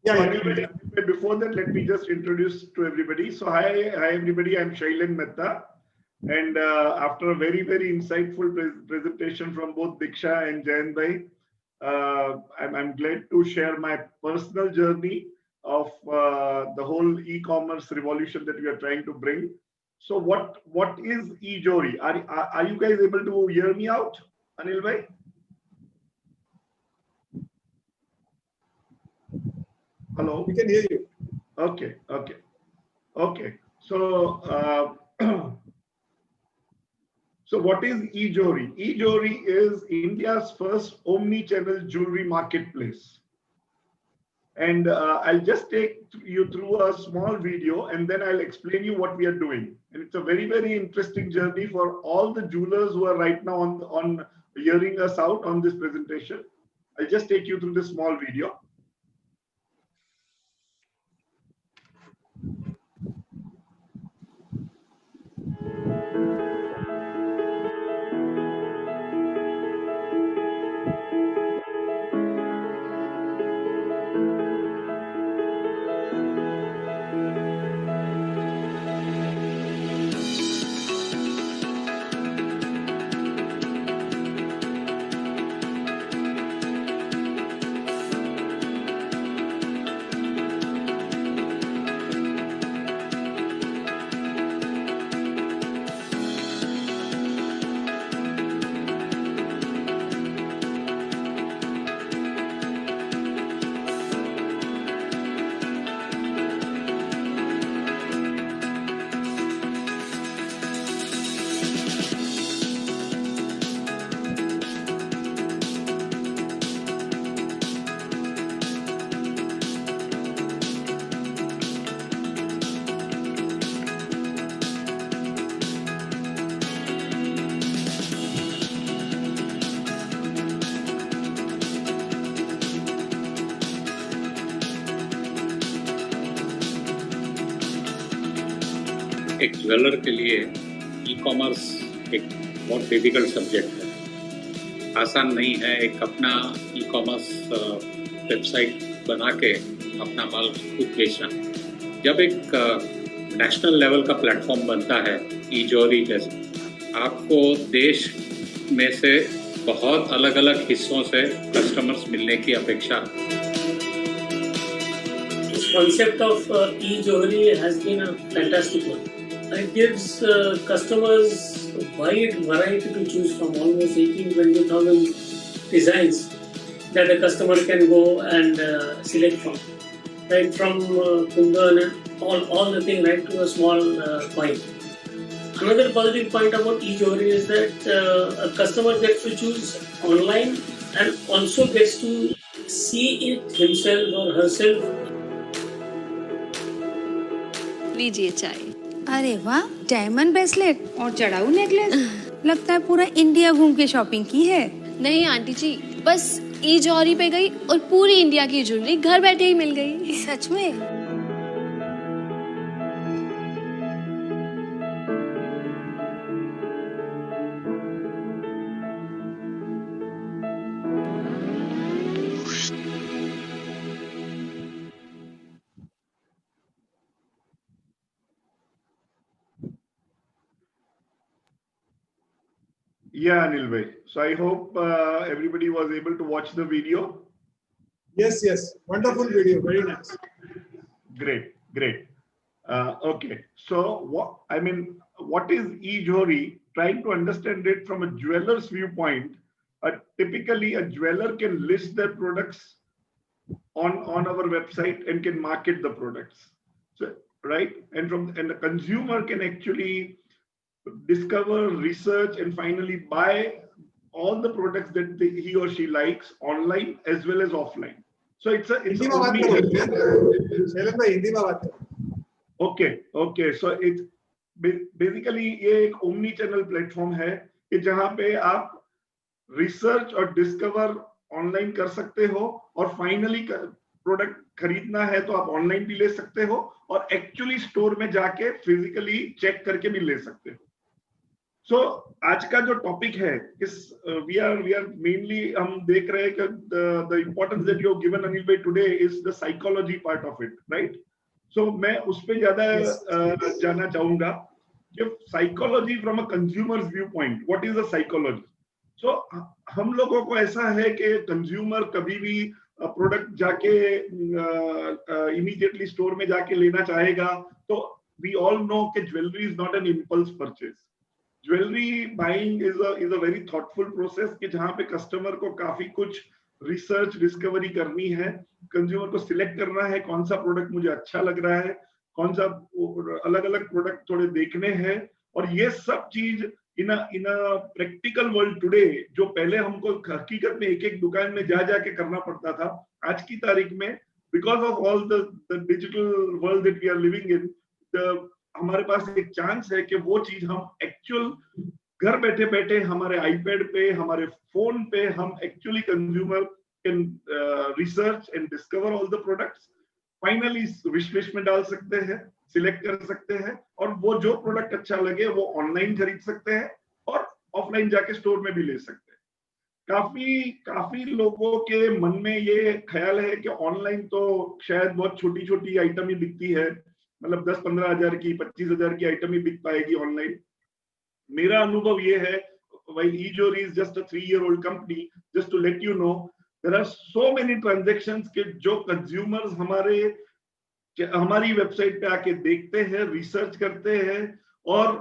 Yeah, So yeah. Anil, before that, let me just introduce to everybody. So hi everybody, I'm Shailen Mehta. And after a very, very insightful presentation from both Diksha and Jayant Bhai, I'm glad to share my personal journey of the whole e-commerce revolution that we are trying to bring. So what is eJory? Are you guys able to hear me out, Anil Bhai? Hello? We can hear you. Okay. So, so what is eJory? eJory is India's first omni-channel jewelry marketplace. And I'll just take you through a small video and then I'll explain you what we are doing. And it's a very, very interesting journey for all the jewelers who are right now on hearing us out on this presentation. I'll just take you through this small video. एक jeweller के लिए e commerce एक बहुत difficult subject है, आसान नहीं है। एक अपना ई कॉमर्स वेबसाइट बना के अपना माल खुद बेचना। जब एक नेशनल लेवल का प्लेटफॉर्म बनता है eJory जैसे, आपको देश में से बहुत अलग अलग हिस्सों से कस्टमर्स मिलने की अपेक्षा। This concept of eJory has been a fantastic one. It gives customers a wide variety to choose from, almost 18,000-20,000 designs that a customer can go and select from. Right from kundan and all the thing, right to a small coin. Another positive point about eJory is that a customer gets to choose online and also gets to see it himself or herself. लीजिए चाय। अरे वाह, diamond bracelet और चढ़ाऊ necklace. लगता है पूरा India घूम के शॉपिंग की है। नहीं आंटी जी, बस eJory पे गई और पूरी इंडिया की ज्वेलरी घर बैठे ही मिल गई। सच में? Yeah, Anil Bhai. So I hope everybody was able to watch the video. Yes, yes. Wonderful video. Very nice. Great. Okay. So what is eJory? Trying to understand it from a jeweler's viewpoint. Typically, a jeweler can list their products on our website and can market the products. So right, and the consumer can actually discover, research, and finally buy all the products that he or she likes online as well as offline. So it's Hindi में बात करो, शैलेंद्र भाई, हिंदी में बात करो। Okay. So it's basically ये एक omni channel platform है कि जहां पे आप रिसर्च और डिस्कवर ऑनलाइन कर सकते हो और फाइनली प्रोडक्ट खरीदना है तो आप ऑनलाइन भी ले सकते हो और एक्चुअली स्टोर में जाके फिजिकली चेक करके भी ले सकते हो। सो आज का जो टॉपिक है इस वी आर मेनली हम देख रहे हैं कि the importance that you have given Anil bhai today is the psychology part of it, right? So मैं उस पे ज्यादा जाना चाहूंगा कि psychology from a consumer's viewpoint, what is the psychology? So हम लोगों को ऐसा है कि कंज्यूमर कभी भी प्रोडक्ट जाके इमीडिएटली स्टोर में जाके लेना चाहेगा, तो वी ऑल नो कि jewellery is not an impulse purchase. Jewellery buying is a very thoughtful process कि जहां पे कस्टमर को काफी कुछ रिसर्च डिस्कवरी करनी है, कंज्यूमर को सिलेक्ट करना है कौन सा प्रोडक्ट मुझे अच्छा लग रहा है, कौन सा अलग अलग प्रोडक्ट थोड़े देखने हैं, और ये सब चीज इन अ प्रैक्टिकल वर्ल्ड टुडे, जो पहले हमको हकीकत में एक एक दुकान में जा जाके करना पड़ता था, आज की तारीख में because of all the digital world that we are living in, हमारे पास एक चांस है कि वो चीज हम एक्चुअल घर बैठे बैठे हमारे आईपैड पे, हमारे फोन पे हम actually consumer can research and discover all the products, finally wish list में डाल सकते हैं, सिलेक्ट कर सकते हैं, और वो जो प्रोडक्ट अच्छा लगे वो ऑनलाइन खरीद सकते हैं और ऑफलाइन जाके स्टोर में भी ले सकते हैं. काफी लोगों के मन में ये ख्याल है कि ऑनलाइन तो शायद बहुत छोटी छोटी आइटम ही बिकती है, मतलब 10-15 हजार की 25 हजार की आइटम ही बिक पाएगी ऑनलाइन. मेरा अनुभव ये है, while eJewelry is just a 3-year-old company, just to let you know, there are so many transactions के जो consumers हमारी वेबसाइट पे आके देखते हैं, रिसर्च करते हैं और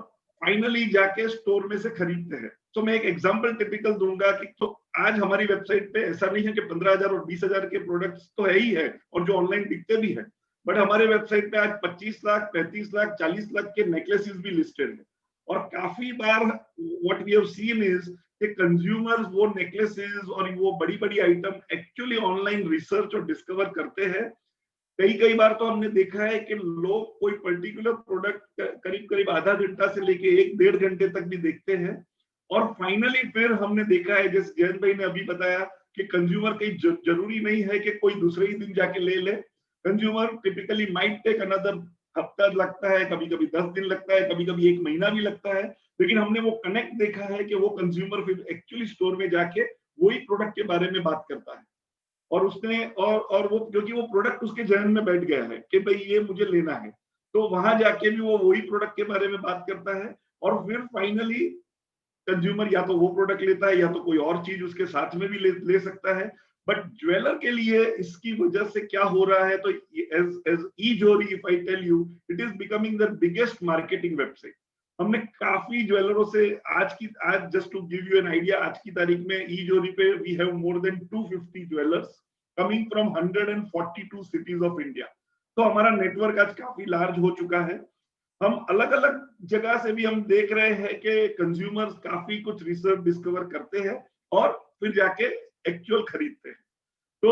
फाइनली जाके स्टोर में से खरीदते हैं. तो मैं एक एग्जांपल टिपिकल दूंगा कि तो आज हमारी वेबसाइट पे ऐसा नहीं है कि 15,000 और 20,000 के प्रोडक्ट्स तो है ही है और जो ऑनलाइन बिकते भी है, बट हमारे वेबसाइट पे आज 25 लाख, 35 लाख, 40 लाख के नेकलेसेस भी लिस्टेड है. और काफी बार what we have seen is कि कंज्यूमर्स वो नेकलेसेस और वो बड़ी बड़ी आइटम एक्चुअली ऑनलाइन रिसर्च और डिस्कवर करते हैं. कई बार तो हमने देखा है कि लोग कोई पर्टिकुलर प्रोडक्ट करीब आधा घंटा से लेके 1-1.5 घंटे तक भी देखते हैं, और फाइनली फिर हमने देखा है, जैसे जयंत भाई ने अभी बताया, कि कंज्यूमर कहीं जरूरी नहीं है कि कोई दूसरे ही दिन जाके ले ले. Consumer typically might take another हफ्ता लगता है, कभी कभी 10 दिन लगता है, कभी कभी 1 महीना भी लगता है, लेकिन हमने वो कनेक्ट देखा है कि वो कंज्यूमर फिर एक्चुअली स्टोर में जाके वही प्रोडक्ट के बारे में बात करता है, और उसने और वो क्योंकि वो प्रोडक्ट उसके जहन में बैठ गया है कि भाई ये मुझे लेना है, तो वहां जाके भी वो वही प्रोडक्ट के बारे में बात करता है, और फिर फाइनली कंज्यूमर या तो वो प्रोडक्ट लेता है या तो कोई और चीज उसके साथ में भी ले सकता है. बट ज्वेलर के लिए इसकी वजह से क्या हो रहा है, तो as eJewelry, if I tell you, it is becoming the biggest marketing website. हमने काफी ज्वेलरों से आज just to give you an idea, आज की तारीख में eJewelry पे we have more than 250 jewellers coming from 142 cities of India. तो हमारा नेटवर्क आज काफी लार्ज हो चुका है. हम अलग अलग जगह से भी हम देख रहे हैं कि कंज्यूमर्स काफी कुछ रिसर्च डिस्कवर करते हैं और फिर जाके एक्चुअल खरीदते हैं. तो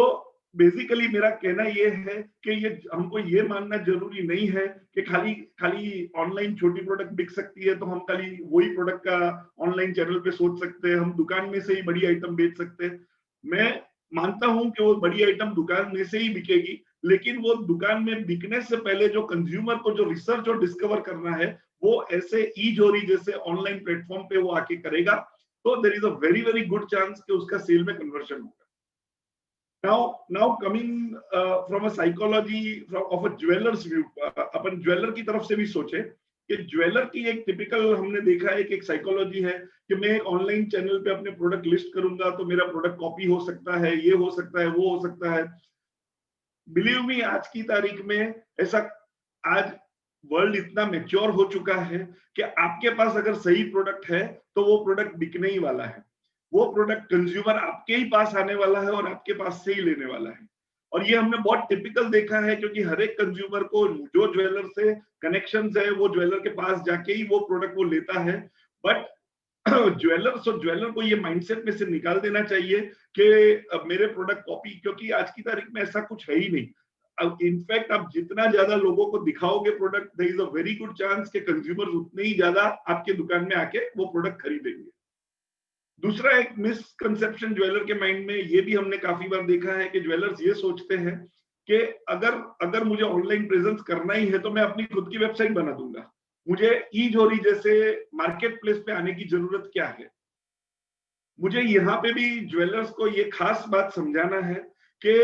बेसिकली मेरा कहना ये है कि ये हमको ये मानना जरूरी नहीं है कि खाली ऑनलाइन छोटी प्रोडक्ट बिक सकती है तो हम खाली वही प्रोडक्ट का ऑनलाइन चैनल पे सोच सकते हैं, हम दुकान में से ही बड़ी आइटम बेच सकते हैं. मैं मानता हूं कि वो बड़ी आइटम दुकान में से ही बिकेगी, लेकिन वो दुकान में बिकने से पहले जो कंज्यूमर को जो रिसर्च और डिस्कवर करना है वो ऐसे eJewelry जैसे ऑनलाइन प्लेटफॉर्म पे वो आके करेगा, तो there is a very very good chance कि उसका सेल में कन्वर्जन होगा. Now coming from a psychology of a jeweler's view, upon jeweller की तरफ से भी सोचे कि ज्वेलर की एक टिपिकल हमने देखा है कि एक साइकोलॉजी है कि मैं एक ऑनलाइन चैनल पे अपने प्रोडक्ट लिस्ट करूंगा तो मेरा प्रोडक्ट कॉपी हो सकता है, ये हो सकता है, वो हो सकता है. बिलीव मी, आज की तारीख में ऐसा, आज वर्ल्ड इतना मैच्योर हो चुका है कि आपके पास अगर सही प्रोडक्ट है तो वो प्रोडक्ट बिकने ही वाला है, वो प्रोडक्ट कंज्यूमर आपके ही पास आने वाला है और आपके पास से ही लेने वाला है. और ये हमने बहुत टिपिकल देखा है क्योंकि हर एक कंज्यूमर को जो ज्वेलर से कनेक्शंस है वो ज्वेलर के पास जाके ही वो प्रोडक्ट वो लेता है. बट ज्वेलर को ये माइंडसेट में से निकाल देना चाहिए कि मेरे प्रोडक्ट कॉपी, क्योंकि आज की तारीख में ऐसा कुछ है ही नहीं. इनफैक्ट आप जितना ज्यादा लोगों को दिखाओगे product, there is a very good chance कि कंज्यूमर उतने ही ज्यादा आपके दुकान में आके वो प्रोडक्ट खरीदेंगे. दूसरा एक मिसकंसेप्शन ज्वेलर के माइंड में ये भी हमने काफी बार देखा है कि ज्वेलर्स ये सोचते हैं कि अगर मुझे ऑनलाइन प्रेजेंस करना ही है तो मैं अपनी खुद की वेबसाइट बना दूंगा. मुझे ई-जोरी जैसे मार्केट प्लेस पे आने की जरूरत क्या है? मुझे यहाँ पे भी ज्वेलर्स को ये खास बात समझाना है कि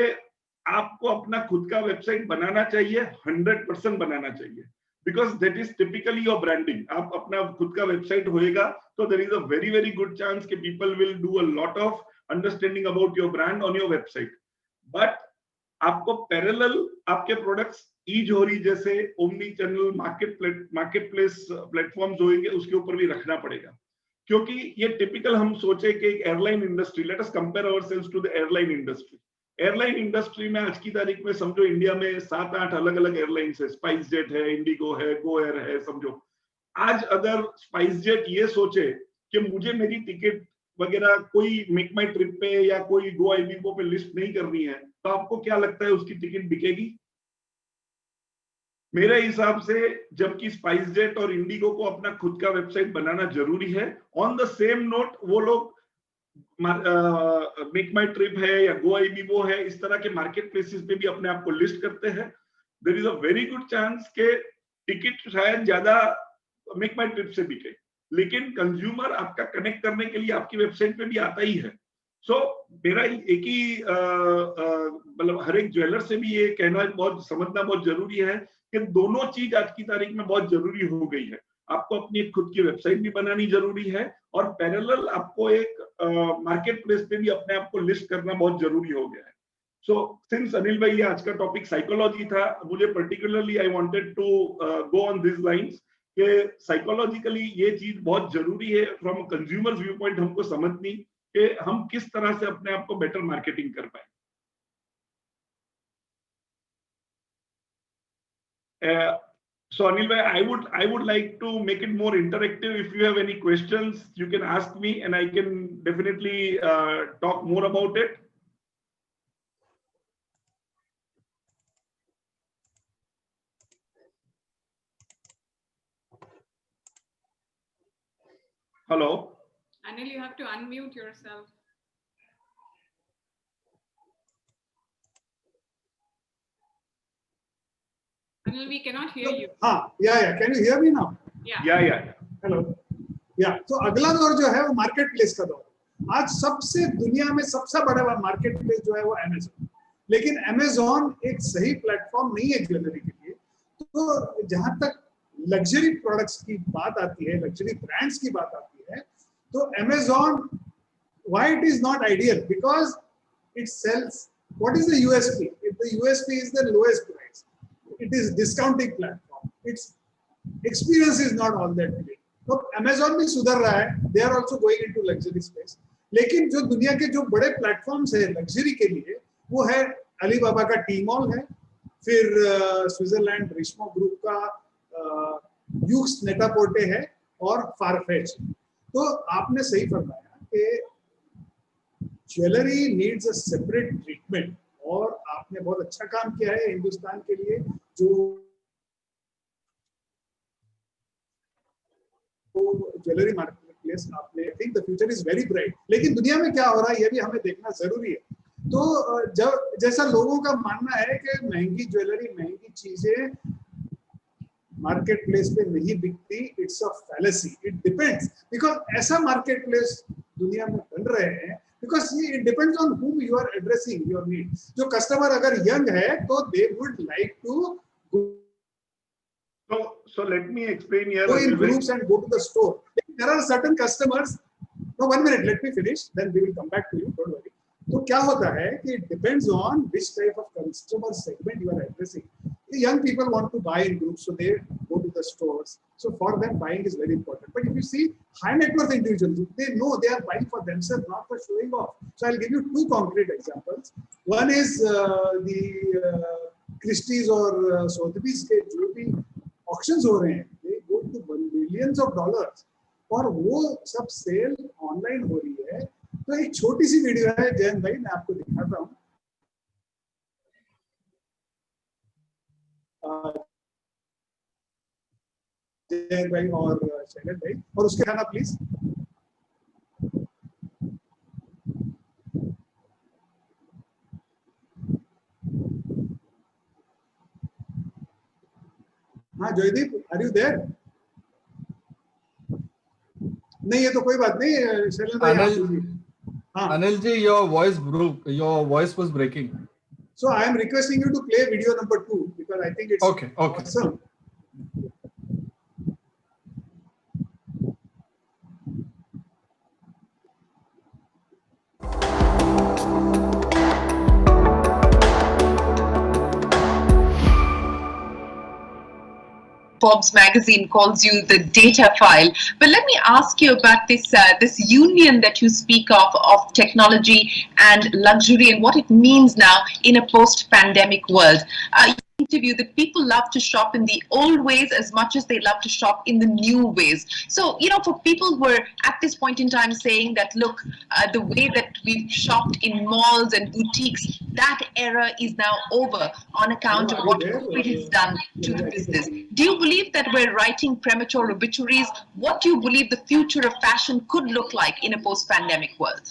आपको अपना खुद का वेबसाइट बनाना चाहिए, 100% बनाना चाहिए, because that is typically your branding. आप अपना खुद का वेबसाइट होएगा तो there is a very very good chance कि people will do a lot of understanding about your brand on your website. But आपको पैरेलल आपके प्रोडक्ट्स ई-जोरी जैसे omnichannel marketplace platforms होंगे उसके ऊपर भी रखना पड़ेगा, क्योंकि ये टिपिकल हम सोचे कि एक airline industry, let us compare ourselves to the airline industry. Airline industry में आज की तारीख में समझो इंडिया में 7-8 अलग अलग एयरलाइंस है, स्पाइस जेट है, इंडिगो है, गो एयर है, समझो। आज अगर स्पाइस जेट ये सोचे कि मुझे मेरी टिकट वगैरह कोई मेक माई ट्रिप पे या कोई गो आईबीबो पे लिस्ट नहीं करनी है, तो आपको क्या लगता है उसकी टिकट बिकेगी? मेरे हिसाब से जबकि स्पाइस जेट और इंडिगो को अपना खुद का वेबसाइट बनाना जरूरी है, ऑन द सेम नोट वो लोग मेक माई ट्रिप है या गो आईबीबो है, इस तरह के मार्केट प्लेसेस पे भी अपने आप को लिस्ट करते हैं। There is a very good chance के टिकट शायद ज्यादा मेक माई ट्रिप से बिके, लेकिन कंज्यूमर आपका कनेक्ट करने के लिए आपकी वेबसाइट पे भी आता ही है। सो मेरा एक ही मतलब हर एक ज्वेलर से भी ये कहना बहुत समझना बहुत जरूरी है कि दोनों चीज आज की तारीख में बहुत जरूरी हो गई है। आपको अपनी खुद की वेबसाइट भी बनानी जरूरी है और पैरेलल आपको एक मार्केट प्लेस पे भी अपने आप को लिस्ट करना बहुत जरूरी हो गया है। सो सिंस अनिल भाई, आज का टॉपिक साइकोलॉजी था, मुझे particularly I wanted to go on this lines कि साइकोलॉजिकली ये चीज बहुत जरूरी है फ्रॉम कंज्यूमर्स व्यू पॉइंट हमको समझनी कि हम किस तरह से अपने आप को बेटर मार्केटिंग कर पाए। So Anil bhai, I would like to make it more interactive. If you have any questions, you can ask me, and I can definitely talk more about it. Hello. Anil, you have to unmute yourself. Anil, we cannot hear you. हाँ, yeah. Can you hear me now? Yeah. Hello. Yeah. तो अगला दौर जो है वो market place का दौर। आज सबसे दुनिया में सबसे बड़ा मार्केट प्लेस जो है वो अमेज़न। लेकिन अमेज़न एक सही प्लेटफॉर्म नहीं है ज्वेलरी के लिए। तो जहां तक लग्जरी प्रोडक्ट्स की बात आती है, लग्जरी ब्रांड्स की बात आती है, तो Amazon why it is not ideal? Because it sells. What is the USP? If the USP is the lowest price, it is discounting platform. Its experience is not all that great. तो Amazon भी सुधर रहा है, they are also going into luxury space. लेकिन जो दुनिया के जो बड़े प्लेटफॉर्म्स है लग्जरी के लिए, वो है अलीबाबा का टीमॉल है, फिर स्विट्जरलैंड रिश्मो ग्रुप का यूक्स नेटापोर्टे है और फारफेच। तो आपने सही फरमाया कि jewellery needs a separate treatment, और आपने बहुत अच्छा काम किया है हिंदुस्तान के लिए जो ज्वेलरी मार्केट प्लेस आपने। I think the future is very bright. लेकिन दुनिया में क्या हो रहा है ये भी हमें देखना जरूरी है। तो जब जैसा लोगों का मानना है कि महंगी ज्वेलरी, महंगी चीजें मार्केट प्लेस पे नहीं बिकती, it's a fallacy. It depends, because ऐसा मार्केट प्लेस दुनिया में बन रहे हैं because it depends on whom you are addressing your needs. जो कस्टमर अगर यंग है तो they would like to so let me explain here. Go in groups and go to the store. There are certain customers. No, 1 minute, let me finish, then we will come back to you, don't worry. तो क्या होता है कि it depends on which type of customer segment you are addressing. The young people want to buy in groups, so they go to the stores. So for them, buying is very important. But if you see high net worth individuals, they know they are buying for themselves, not for showing off. So I'll give you 2 concrete examples. One is the Christie's or Sotheby's के जो भी auctions हो रहे हैं, they go to millions of dollars, और वो सब cell online हो रही है। तो एक छोटी सी वीडियो है जयंत भाई, मैं आपको दिखाता हूँ। जयंत भाई और शैलेश भाई, और उसके खाना प्लीज। हाँ जयदीप, आर यू देयर? नहीं ये तो कोई बात नहीं, शैलेंद्र भाई आप बोलिए। हाँ, Anil ji, your voice was breaking. so I am requesting you to play video number 2 because I think it's Okay. awesome. Forbes magazine calls you the data file. But let me ask you about this union that you speak of technology and luxury and what it means now in a post-pandemic world. You interview that people love to shop in the old ways as much as they love to shop in the new ways. So, you know, for people who are at this point in time saying that, look, the way that we've shopped in malls and boutiques, that era is now over on account of what COVID has done to the business. Do you believe that we're writing premature obituaries? What do you believe the future of fashion could look like in a post-pandemic world?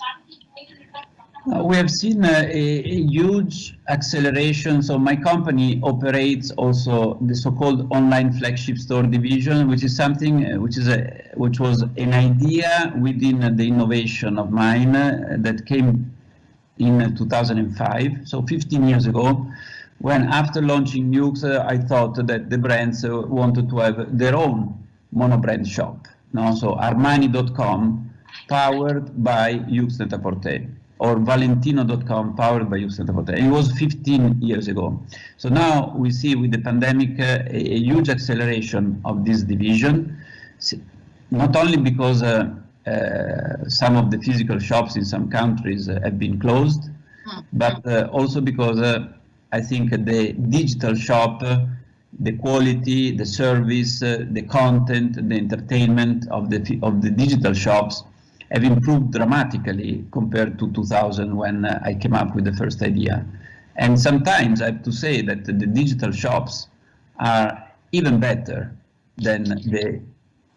We have seen a huge acceleration. So my company operates also the so-called online flagship store division, which is something which was an idea within the innovation of mine that came in 2005, so 15 years ago, when after launching Yoox, I thought that the brands wanted to have their own mono-brand shop. No? So Armani.com powered by Yoox Net-a-Porter, or Valentino.com powered by Yoox Net-a-Porter. It was 15 years ago. So now we see with the pandemic a huge acceleration of this division, not only because some of the physical shops in some countries have been closed, but also because I think the digital shop, the quality, the service, the content, the entertainment of the digital shops have improved dramatically compared to 2000 when I came up with the first idea. And sometimes I have to say that the digital shops are even better than the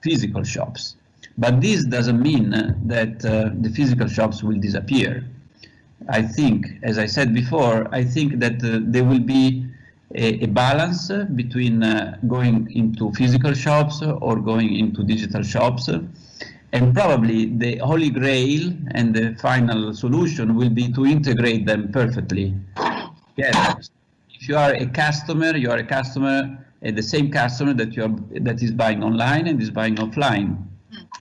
physical shops. But this doesn't mean that the physical shops will disappear. I think, as I said before, I think that there will be a balance between going into physical shops or going into digital shops. And probably the holy grail and the final solution will be to integrate them perfectly. Yes. If you are a customer, you are a customer, the same customer that is buying online and is buying offline.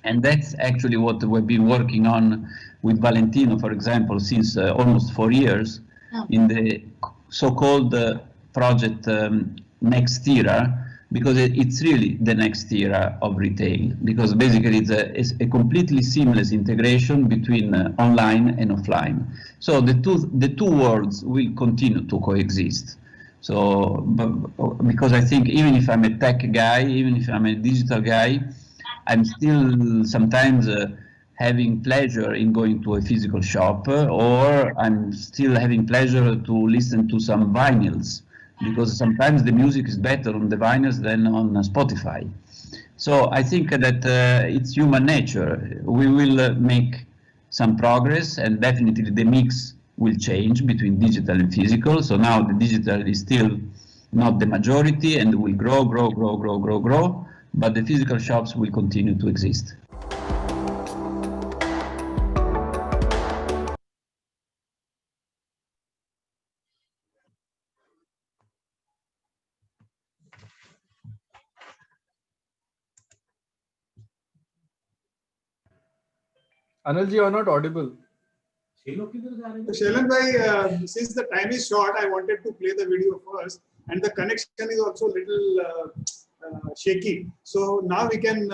And that's actually what we've been working on with Valentino, for example, since almost 4 years in the so-called project Next Era, because it's really the next era of retail, because basically it's a completely seamless integration between online and offline. So the two worlds will continue to coexist. So, because I think even if I'm a tech guy, even if I'm a digital guy, I'm still sometimes having pleasure in going to a physical shop, or I'm still having pleasure to listen to some vinyls, because sometimes the music is better on the vinyls than on Spotify. So I think that it's human nature. We will make some progress, and definitely the mix will change between digital and physical. So now the digital is still not the majority and will grow, but the physical shops will continue to exist. Anil ji, you are not audible. Shailen bhai, since the time is short, I wanted to play the video first, and the connection is also a little shaky. So now we can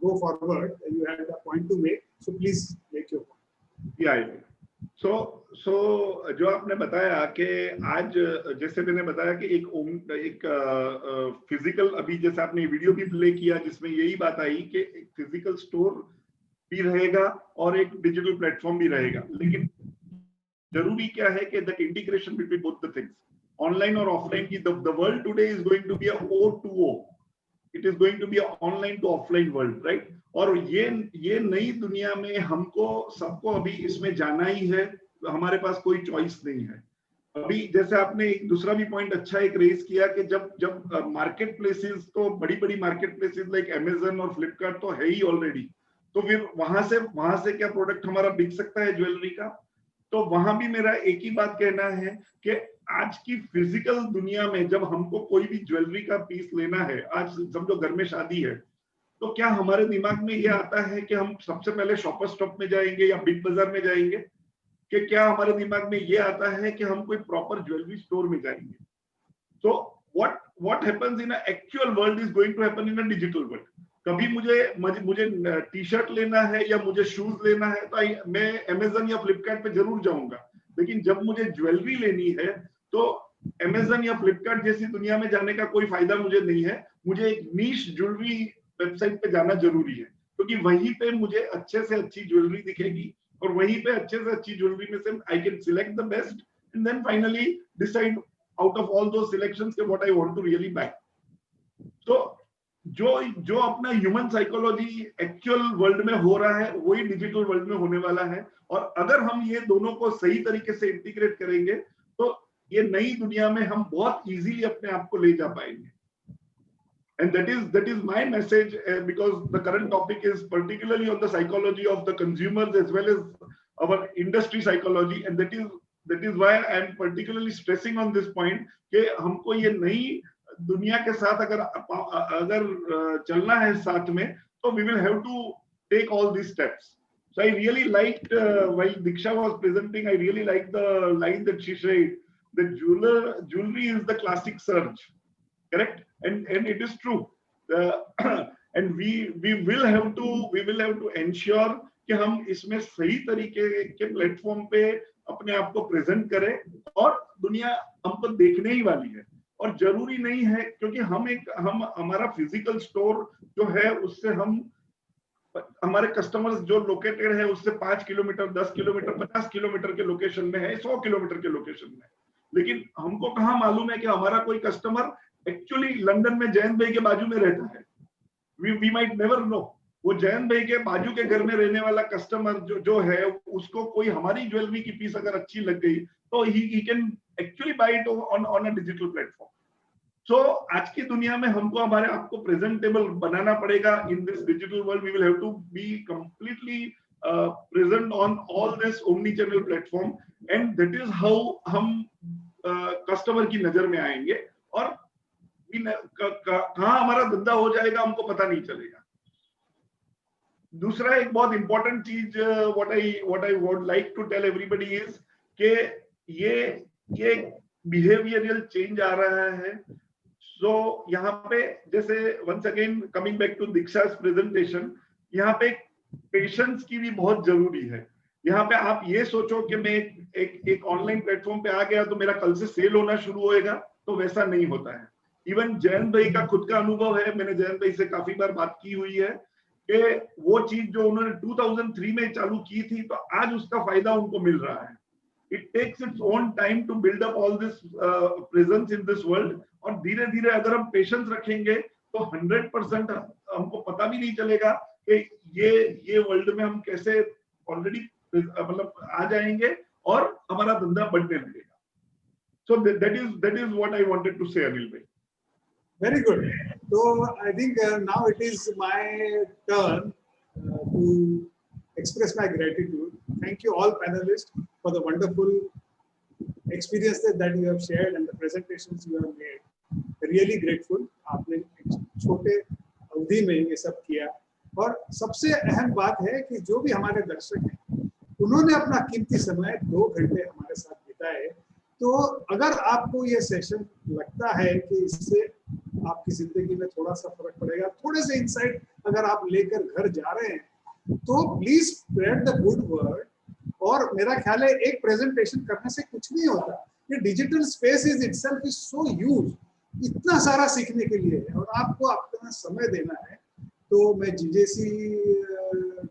go forward. You had a point to make, so please make your point. Yeah. So जो आपने बताया कि आज जैसे मैंने बताया कि एक फिजिकल, अभी जैसे आपने वीडियो भी प्ले किया जिसमें यही बात आई कि एक फिजिकल स्टोर भी रहेगा और एक डिजिटल प्लेटफॉर्म भी रहेगा, लेकिन जरूरी क्या है कि the integration between both the things, online और ऑफलाइन की, the world today is going to be a O2O, it is going to be a online to offline world, right? और ये नई दुनिया में हमको सबको अभी इसमें जाना ही है, हमारे पास कोई चॉइस नहीं है। अभी जैसे आपने एक दूसरा भी पॉइंट अच्छा एक रेज किया कि जब मार्केट प्लेसेस, तो बड़ी बड़ी मार्केट प्लेसेस लाइक अमेजन और फ्लिपकार्ट तो है ही ऑलरेडी, तो फिर वहां से क्या प्रोडक्ट हमारा बिक सकता है ज्वेलरी का? तो वहां भी मेरा एक ही बात कहना है कि आज की फिजिकल दुनिया में जब हमको कोई भी ज्वेलरी का पीस लेना है, आज समझो घर में शादी है, तो क्या हमारे दिमाग में ये आता है कि हम सबसे पहले शॉपर स्टॉप में जाएंगे या बिग बाजार में जाएंगे? कि क्या हमारे दिमाग में ये आता है कि हम कोई प्रॉपर ज्वेलरी स्टोर में जाएंगे? तो what happens in an actual world is going to happen in a digital world. कभी मुझे टी शर्ट लेना है या मुझे शूज लेना है तो मैं अमेजन या फ्लिपकार्ट पे जरूर जाऊंगा, लेकिन जब मुझे ज्वेलरी लेनी है तो अमेजन या फ्लिपकार्ट जैसी दुनिया में जाने का कोई फायदा मुझे नहीं है। मुझे एक नीश ज्वेलरी वेबसाइट पे जाना जरूरी है, क्योंकि वहीं पे मुझे अच्छे से अच्छी ज्वेलरी दिखेगी और वहीं पे अच्छे से अच्छी ज्वेलरी में से I can select the best and then finally decide out of all those selections के what I want to really buy. तो जो अपना ह्यूमन साइकोलॉजी एक्चुअल वर्ल्ड में हो रहा है वही डिजिटल वर्ल्ड में होने वाला है, और अगर हम ये दोनों को सही तरीके से इंटीग्रेट करेंगे तो ये नई दुनिया में हम बहुत इजीली अपने आप को ले जा पाएंगे। And that is my message, because the current topic is particularly on the psychology of the consumers as well as our industry psychology, and that is why I am particularly stressing on this point कि हमको ये नई दुनिया के साथ अगर चलना है साथ में, तो we will have to take all these steps. So I really liked while Diksha was presenting, I really liked the line that she said that jewelry is the classic surge, correct? And it is true, and we will have to ensure कि हम इसमें सही तरीके के platform पे अपने आप को प्रेजेंट करें, और दुनिया हमको देखने ही वाली है। और जरूरी नहीं है, क्योंकि हम हमारा फिजिकल स्टोर जो है उससे हमारे कस्टमर्स जो लोकेटेड है उससे 5 किलोमीटर, 10 किलोमीटर, 50 किलोमीटर के लोकेशन में है, 100 किलोमीटर के लोकेशन में, लेकिन हमको कहाँ मालूम है कि हमारा कोई कस्टमर एक्चुअली लंदन में जयंत भाई के बाजू में रहता है। वी माइट नेवर नो, वो जयंत भाई के बाजू के घर में रहने वाला कस्टमर जो है, उसको कोई हमारी ज्वेलरी की पीस अगर अच्छी लग गई तो ही can actually buy it on a digital platform. So आज की दुनिया में हमको हमारे आप को प्रेजेंटेबल बनाना पड़ेगा in this digital world. We will have to be completely present on all this omni channel platform, and that is how हम कस्टमर की नजर में आएंगे, और कहाँ हमारा धंधा हो जाएगा हमको पता नहीं चलेगा। दूसरा एक बहुत इंपॉर्टेंट चीज what I would like to tell everybody is कि ये बिहेवियरल चेंज आ रहा है। सो यहाँ पे जैसे once again coming back to Diksha's presentation, यहाँ पे पेशेंस की भी बहुत जरूरी है। यहाँ पे आप ये सोचो कि मैं एक ऑनलाइन प्लेटफॉर्म पे आ गया तो मेरा कल से सेल होना शुरू होएगा, तो वैसा नहीं होता है। इवन जयंत भाई का खुद का अनुभव है, मैंने जयंत भाई से काफी बार बात की हुई है कि वो चीज जो उन्होंने 2003 में चालू की थी, तो आज उसका फायदा उनको मिल रहा है। It takes its own time to build up all this presence in this world, और धीरे धीरे अगर हम पेशेंस रखेंगे तो 100% हमको पता भी नहीं चलेगा कि ये वर्ल्ड में हम कैसे ऑलरेडी मतलब आ जाएंगे और हमारा धंधा बढ़ने लगेगा। So that is what I wanted to say Anil भाई। Very good. So I think now it is my turn to express my gratitude. Thank you all panelists for the wonderful experiences that you have shared and the presentations you have made. Really grateful. आपने छोटे अवधि में ये सब किया, और सबसे अहम बात है कि जो भी हमारे दर्शक हैं उन्होंने अपना कीमती समय 2 घंटे हमारे साथ बिताए। तो अगर आपको ये सेशन लगता है कि इससे आपकी जिंदगी में थोड़ा सा फर्क पड़ेगा, थोड़े से इंसाइट अगर आप लेकर घर जा रहे हैं, तो please spread the good word. और मेरा ख्याल है एक प्रेजेंटेशन करने से कुछ नहीं होता, ये digital space is itself is so huge, इतना सारा सीखने के लिए है, और आपको अपना समय देना है। तो मैं जीजेसी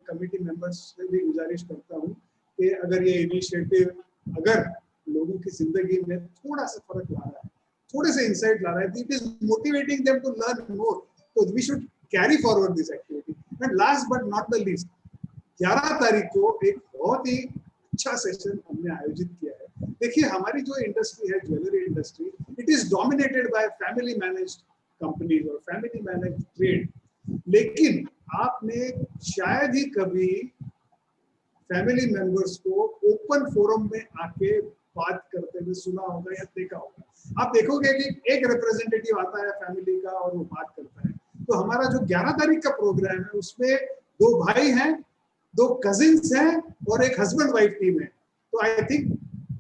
कमिटी मेंबर्स से भी गुजारिश करता हूँ कि अगर ये इनिशिएटिव अगर लोगों की जिंदगी में थोड़ा सा फर्क ला रहा है, थोड़े से इंसाइट ला रहा है, it is motivating them to learn more, तो we should carry forward this activity. And last but not the least, 11 तारीख को एक बहुत ही अच्छा सेशन हमने आयोजित किया है, देखिए हमारी जो इंडस्ट्री है, jewellery industry, it is dominated by family managed companies और फैमिली मैनेज्ड ट्रेड। लेकिन आपने शायद ही कभी फैमिली मेंबर्स को ओपन फोरम में आके बात करते हुए सुना होगा या देखा होगा। आप देखोगे कि एक रिप्रेजेंटेटिव आता है फैमिली का और वो बात करता है। तो हमारा जो 11 तारीख का प्रोग्राम है उसमें 2 भाई हैं, 2 कजिन्स हैं और एक हस्बैंड वाइफ टीम है। तो I think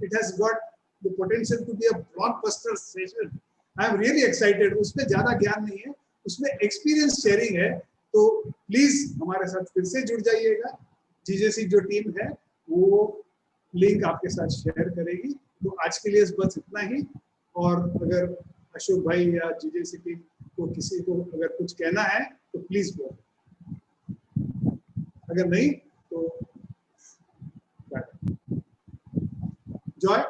it has got the potential to be a blockbuster session. I am really excited. उसमें ज्यादा ज्ञान नहीं है, उसमें एक्सपीरियंस शेयरिंग है। तो प्लीज हमारे साथ फिर से जुड़ जाइएगा। जीजेसी जो टीम है वो लिंक आपके साथ शेयर करेगी। तो आज के लिए बस इतना ही। और अगर अशोक भाई या जीजेसी टीम को किसी को अगर कुछ कहना है तो प्लीज बोलो, अगर नहीं तो Joy.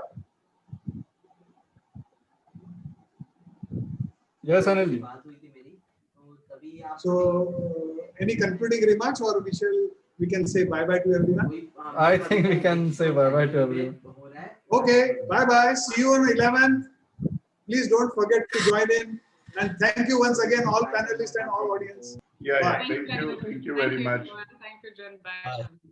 Yes, Anil ji. So any concluding remarks or we can say bye bye to everyone? I think we can say bye bye to everyone. Okay, bye bye. See you on 11th. Please don't forget to join in. And thank you once again, all panelists and all audience. Yeah, Bye. thank you very much. Thank you, John. Bye.